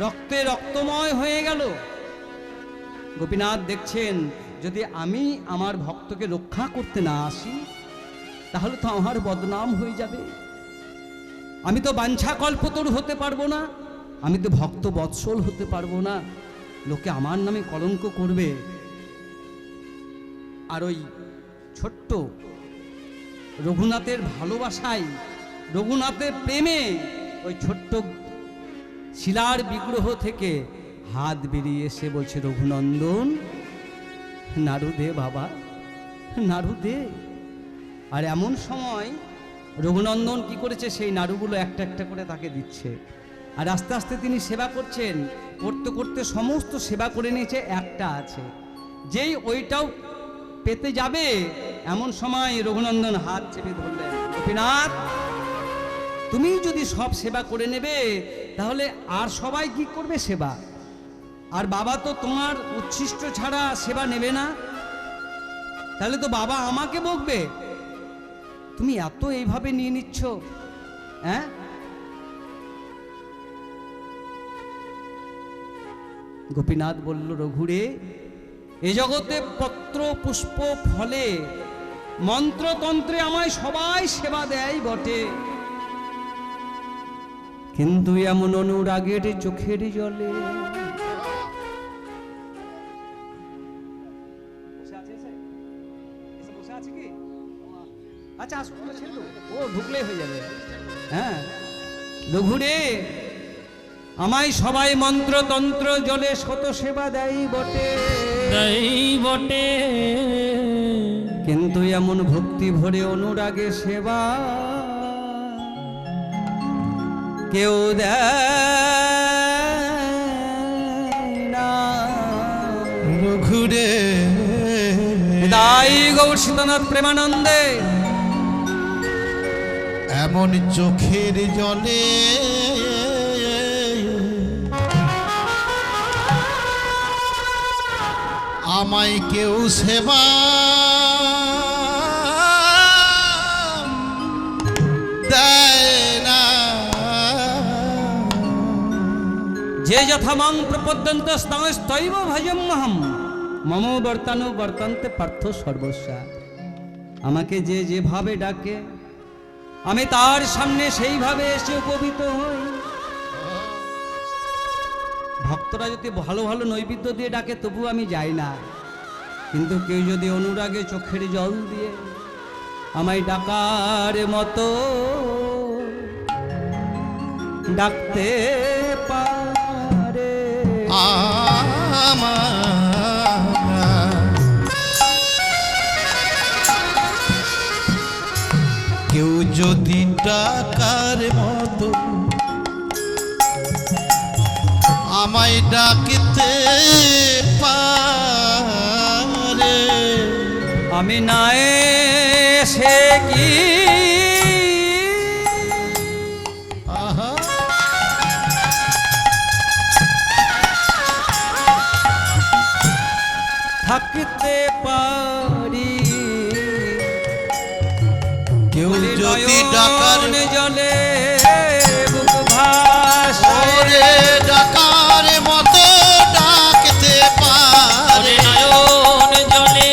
রক্তে রক্তময় হয়ে গেল। গোপীনাথ দেখছেন যদি আমি আমার ভক্তকে রক্ষা করতে না আসি, তাহলে তো আমার বদনাম হয়ে যাবে। আমি তো বাঞ্ছা কল্পতরু হতে পারবো না, আমি তো ভক্ত বৎসল হতে পারবো না, লোকে আমার নামে কলঙ্ক করবে। আর ওই ছোট্ট রঘুনাথের ভালোবাসায়, রঘুনাথের প্রেমে ওই ছোট্ট শিলার বিগ্রহ থেকে হাত বেরিয়ে এসে বলছে, রঘুনন্দন নাড়ু দে বাবা, নাড়ু দে। আর এমন সময় রঘুনন্দন কি করেছে, সেই নাড়ুগুলো একটা একটা করে তাকে দিচ্ছে। আর আস্তে আস্তে তিনি সেবা করছেন, করতে করতে সমস্ত সেবা করে নিয়েছে, একটা আছে। যেই ওইটাও পেতে যাবে, এমন সময় রঘুনন্দন হাত চেপে ধরলেন, গোপীনাথ তুমি যদি সব সেবা করে নেবে, তাহলে আর সবাই কি করবে সেবা? আর বাবা তো তোমার উচ্ছিষ্ট ছাড়া সেবা নেবে না, তাহলে তো বাবা আমাকে বকবে। তুমি এত এইভাবে নিয়ে নিচ্ছ, হ্যাঁ? গোপীনাথ বলল, রঘুরে, এ জগতে পত্র পুষ্প ফলে মন্ত্রতন্ত্রে আমায় সবাই সেবা দেয় বটে, কিন্তু এমন অনুরাগের চোখের জলে। আচ্ছা আসুন, ও ঢুকলেই হয়ে যাবে। হ্যাঁ, রঘুরে, আমায় সবাই মন্ত্রতন্ত্র জলে শত সেবা দেয় বটে, দেই বটে, কিন্তু এমন ভক্তি ভরে অনুরাগে সেবা কেউ দেয় না। রঘুরে তাই গৌর সীতানাথ প্রেমানন্দে এমন চোখের জলে আমায় কেউ সেবা দেয় না। যে যথা মাং প্রপদ্যন্ত স্তৈব ভজম্যহম মম বর্তানো বর্তান্তে পার্থ সর্বস্বা। আমাকে যে যেভাবে ডাকে, আমি তার সামনে সেইভাবে এসে উপবিত হই। ভক্তরা যদি ভালো ভালো নৈবেদ্য দিয়ে ডাকে, তবু আমি যাই না, কিন্তু কেউ যদি অনুরাগে চোখের জল দিয়ে আমায় ডাকার মতো ডাকতে পারে, কেউ যদি ডাকার মতো আমায় ডাকতে পারে, আমি না এসে কি আহা থাকতে পারি। কেউ যদি ডাকার জলে বুক ভাসে, ডাকার মতো ডাকতে পারে, নয়ন জলে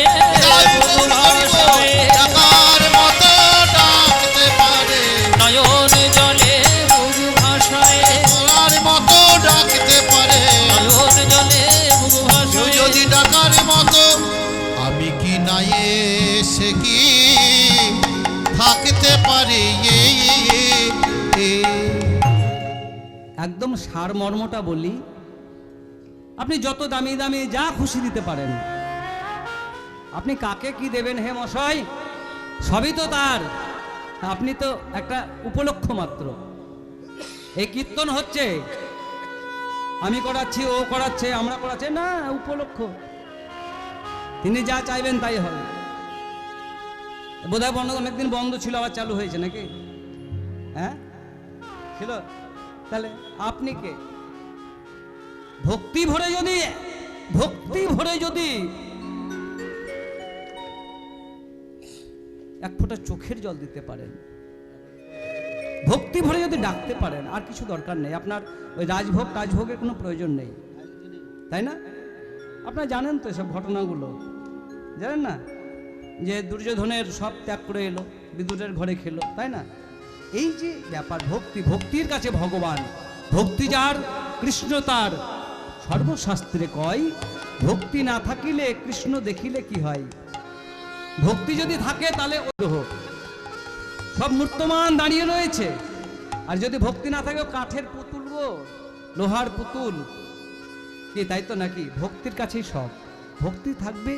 বুক ভাসে, ডাকার মতো ডাকতে পারে, নয়ন জলে বুক ভাসায়, ডাকার মতো ডাকতে পারে, নয়ন জলে বুক কেউ ভাসায়, যদি ডাকার মতো আমি কি না এসে কি থাকতে পারি। একদম সার মর্মটা বলি, আপনি যত দামি দামি যা খুশি দিতে পারেন, আপনি কাকে কি দেবেন হে মশাই, সবই তো তার, আপনি তো একটা উপলক্ষ মাত্র। এই কীর্তন হচ্ছে, আমি করাচ্ছি, ও করাচ্ছে, আমরা করাচ্ছি না, উপলক্ষ। তিনি যা চাইবেন তাই হবে। বোধহয় বন্ধ, অনেকদিন বন্ধ ছিল, আবার চালু হয়েছে নাকি? হ্যাঁ ছিল। তাহলে আপনি কে? ভক্তি ভরে যদি এক ফোঁটা চোখের জল দিতে পারেন, ভক্তি ভরে যদি ডাকতে পারেন, আর কিছু দরকার নেই। আপনার ওই রাজভোগের কোনো প্রয়োজন নেই, তাই না? আপনারা জানেন তো এসব ঘটনাগুলো। জানেন না যে দুর্যোধনের সব ত্যাগ করে এলো, বিদুরের ঘরে খেলো, তাই না? এই যে ব্যাপার ভক্তি, ভক্তির কাছে ভগবান, ভক্তি যার কৃষ্ণ তার। সর্বশাস্ত্রে কয় ভক্তি না থাকিলে কৃষ্ণ দেখিলে কি হয়। ভক্তি যদি থাকে তাহলে ওহ সব মূর্তমান দাঁড়িয়ে রয়েছে, আর যদি ভক্তি না থাকে কাঠের পুতুল গো, লোহার পুতুল কি, তাই তো নাকি? ভক্তির কাছেই সব, ভক্তি থাকবে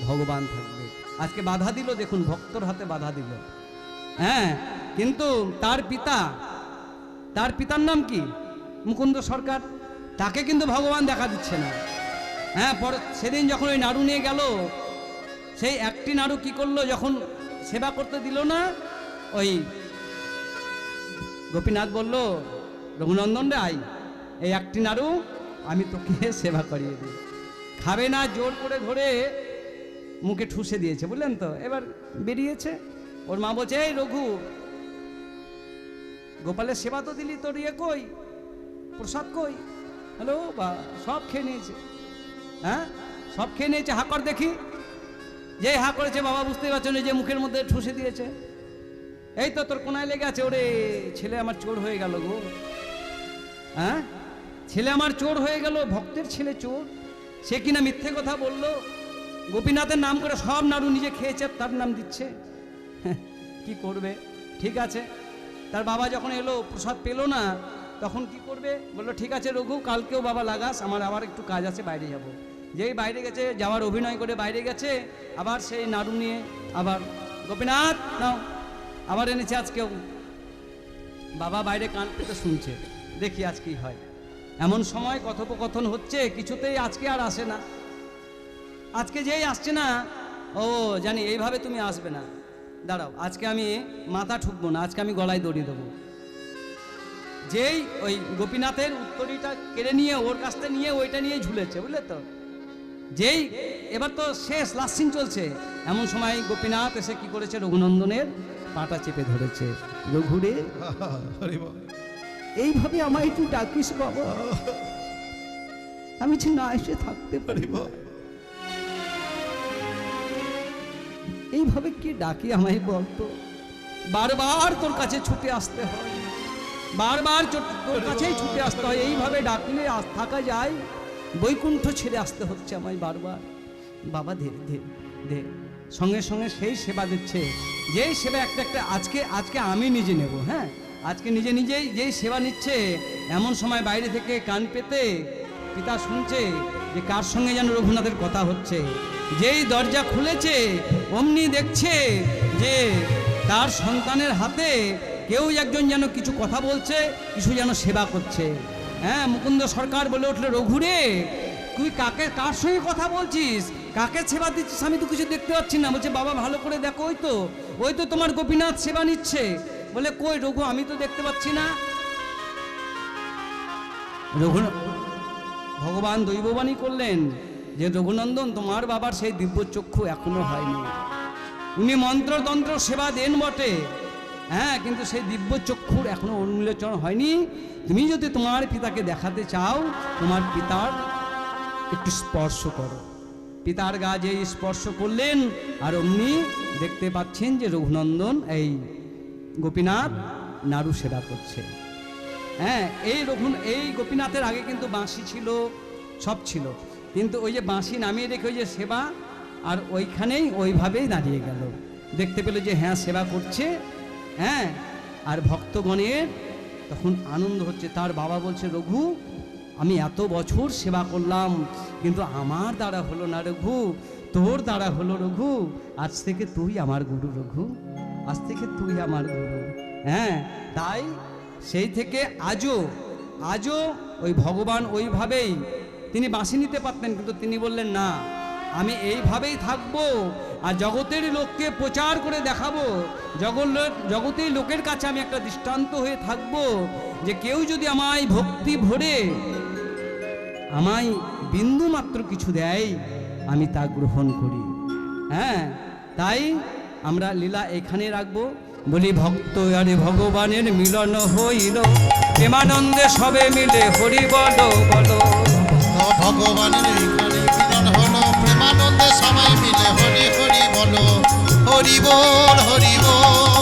ভগবান থাকবে। আজকে বাধা দিল, দেখুন ভক্তর হাতে বাধা দিল। হ্যাঁ, কিন্তু তার পিতার নাম কি? মুকুন্দ সরকার, তাকে কিন্তু ভগবান দেখা দিচ্ছে না। হ্যাঁ, পরে সেদিন যখন ওই নাড়ু নিয়ে গেল, সেই একটি নাড়ু কি করলো, যখন সেবা করতে দিল না, ওই গোপীনাথ বলল রঘুনন্দন রে আই, এই একটি নাড়ু আমি তোকে সেবা করিয়ে দিই। খাবে না, জোর করে ধরে মুখে ঠুসে দিয়েছে, বুঝলেন তো? এবার বেরিয়েছে, ওর মা বলছে এই রঘু, গোপালের সেবা তো দিলি, তোর ইয়ে কই, প্রসাদ কই? হ্যালো বা সব খেয়ে নিয়েছে। হ্যাঁ, সব খেয়ে নিয়েছে, হা কর দেখি। যে হা করেছে বাবা বুঝতেই পারছো না, যে মুখের মধ্যে ঠুসে দিয়েছে। এই তো তোর কোনায় লেগে আছে। ওরে ছেলে আমার চোর হয়ে গেল গো। হ্যাঁ, ছেলে আমার চোর হয়ে গেল, ভক্তের ছেলে চোর। সে কিনা মিথ্যে কথা বললো, গোপীনাথের নাম করে সব নাড়ু নিজে খেয়েছে, তার নাম দিচ্ছে। কি করবে? ঠিক আছে, তার বাবা যখন এলো, প্রসাদ পেলো না, তখন কি করবে? বললো ঠিক আছে রঘু, কালকেও বাবা লাগাস, আমার আবার একটু কাজ আছে, বাইরে যাব। যেই বাইরে গেছে, যাওয়ার অভিনয় করে বাইরে গেছে, আবার সেই নাড়ু নিয়ে আবার গোপীনাথ নাও, আবার এনেছে আজকেও। বাবা বাইরে কান পেতে শুনছে, দেখি আজ কি হয়। এমন সময় কথোপকথন হচ্ছে, কিছুতেই আজকে আর আসে না। আজকে যেই আসছে না, ও জানি এইভাবে তুমি আসবে না, দাঁড়াও, আজকে আমি মাথা ঠুকবো না, আজকে আমি গলায় দড়ি দেবো। যেই ওই গোপীনাথের উত্তরীটা কেড়ে নিয়ে ওর কাছটা নিয়ে ওইটা নিয়ে ঝুলেছে, বুঝলে তো? যেই এবার তো শেষ, লাস্ট সিন চলছে, এমন সময় গোপীনাথ এসে কি করেছে, রঘুনন্দনের পাটা চেপে ধরেছে। রঘুরে, এইভাবে আমায় একটু ডাকিস বাবা, আমি যে না এসে থাকতে পারি। এইভাবে কি ডাকি আমায় বলতো? বারবার তোর কাছে ছুটে আসতে হয়, বারবার তোর কাছেই ছুটে আসতে হয়। এইভাবে ডাকলে থাকা যায়? বৈকুণ্ঠ ছেড়ে আসতে হচ্ছে আমায় বারবার। বাবা ধে ধে ধে, সঙ্গে সঙ্গে সেই সেবা দিচ্ছে, যেই সেবা একটা একটা আজকে আমি নিজে নেব। হ্যাঁ, আজকে নিজেই যেই সেবা নিচ্ছে, এমন সময় বাইরে থেকে কান পেতে পিতা শুনছে যে কার সঙ্গে যেন রঘুনাথের কথা হচ্ছে। যেই দরজা খুলেছে, অমনি দেখছে যে তার সন্তানের হাতে কেউ একজন যেন কিছু কথা বলছে, কিছু যেন সেবা করছে। হ্যাঁ, মুকুন্দ সরকার বলে উঠলো, রঘুরে তুই কার সঙ্গে কথা বলছিস, কাকে সেবা দিচ্ছিস? আমি তো কিছু দেখতে পাচ্ছি না। বলছে বাবা ভালো করে দেখো, ওই তো তোমার গোপীনাথ সেবা নিচ্ছে। বলে কই রঘু, আমি তো দেখতে পাচ্ছি না। ভগবান দৈববাণী করলেন যে রঘুনন্দন, তোমার বাবার সেই দিব্য চক্ষু এখনো হয়নি। উনি মন্ত্রতন্ত্র সেবা দেন বটে, হ্যাঁ, কিন্তু সেই দিব্য চক্ষুর এখনো উন্মোচন হয়নি। তুমি যদি তোমার পিতাকে দেখাতে চাও, তোমার পিতার একটু স্পর্শ করো। পিতার গা যে স্পর্শ করলেন, আর অমনি দেখতে পাচ্ছেন যে রঘুনন্দন এই গোপীনাথ নাড়ু সেবা করছে। হ্যাঁ, এই গোপীনাথের আগে কিন্তু বাঁশি ছিল, সব ছিল, কিন্তু ওই যে বাঁশি নামিয়ে রেখে ওই যে সেবা, আর ওইখানেই ওইভাবেই দাঁড়িয়ে গেল। দেখতে পেল যে হ্যাঁ সেবা করছে। হ্যাঁ, আর ভক্তগণের তখন আনন্দ হচ্ছে। তার বাবা বলছে, রঘু আমি এত বছর সেবা করলাম, কিন্তু আমার দ্বারা হলো না রঘু, তোর দ্বারা হলো রঘু। আজ থেকে তুই আমার গুরু রঘু, আজ থেকে তুই আমার গুরু। হ্যাঁ, তাই সেই থেকে আজও ওই ভগবান ওইভাবেই, তিনি বাঁশি নিতে পারতেন, কিন্তু তিনি বললেন না, আমি এইভাবেই থাকবো, আর জগতের লোককে প্রচার করে দেখাবো। জগতের লোকের কাছে আমি একটা দৃষ্টান্ত হয়ে থাকবো, যে কেউ যদি আমায় ভক্তি ভরে আমায় বিন্দু মাত্র কিছু দেয়, আমি তা গ্রহণ করি। হ্যাঁ, তাই আমরা লীলা এখানে রাখবো। বলি ভক্ত আর ভগবানের মিলন হইল, প্রেমানন্দে সবে মিলে হরি বলো বলো। ভগবানের এখানে মিলন হলো, প্রেমানন্দে সবাই মিলে হরি হরি বলো হরি বল হরি বল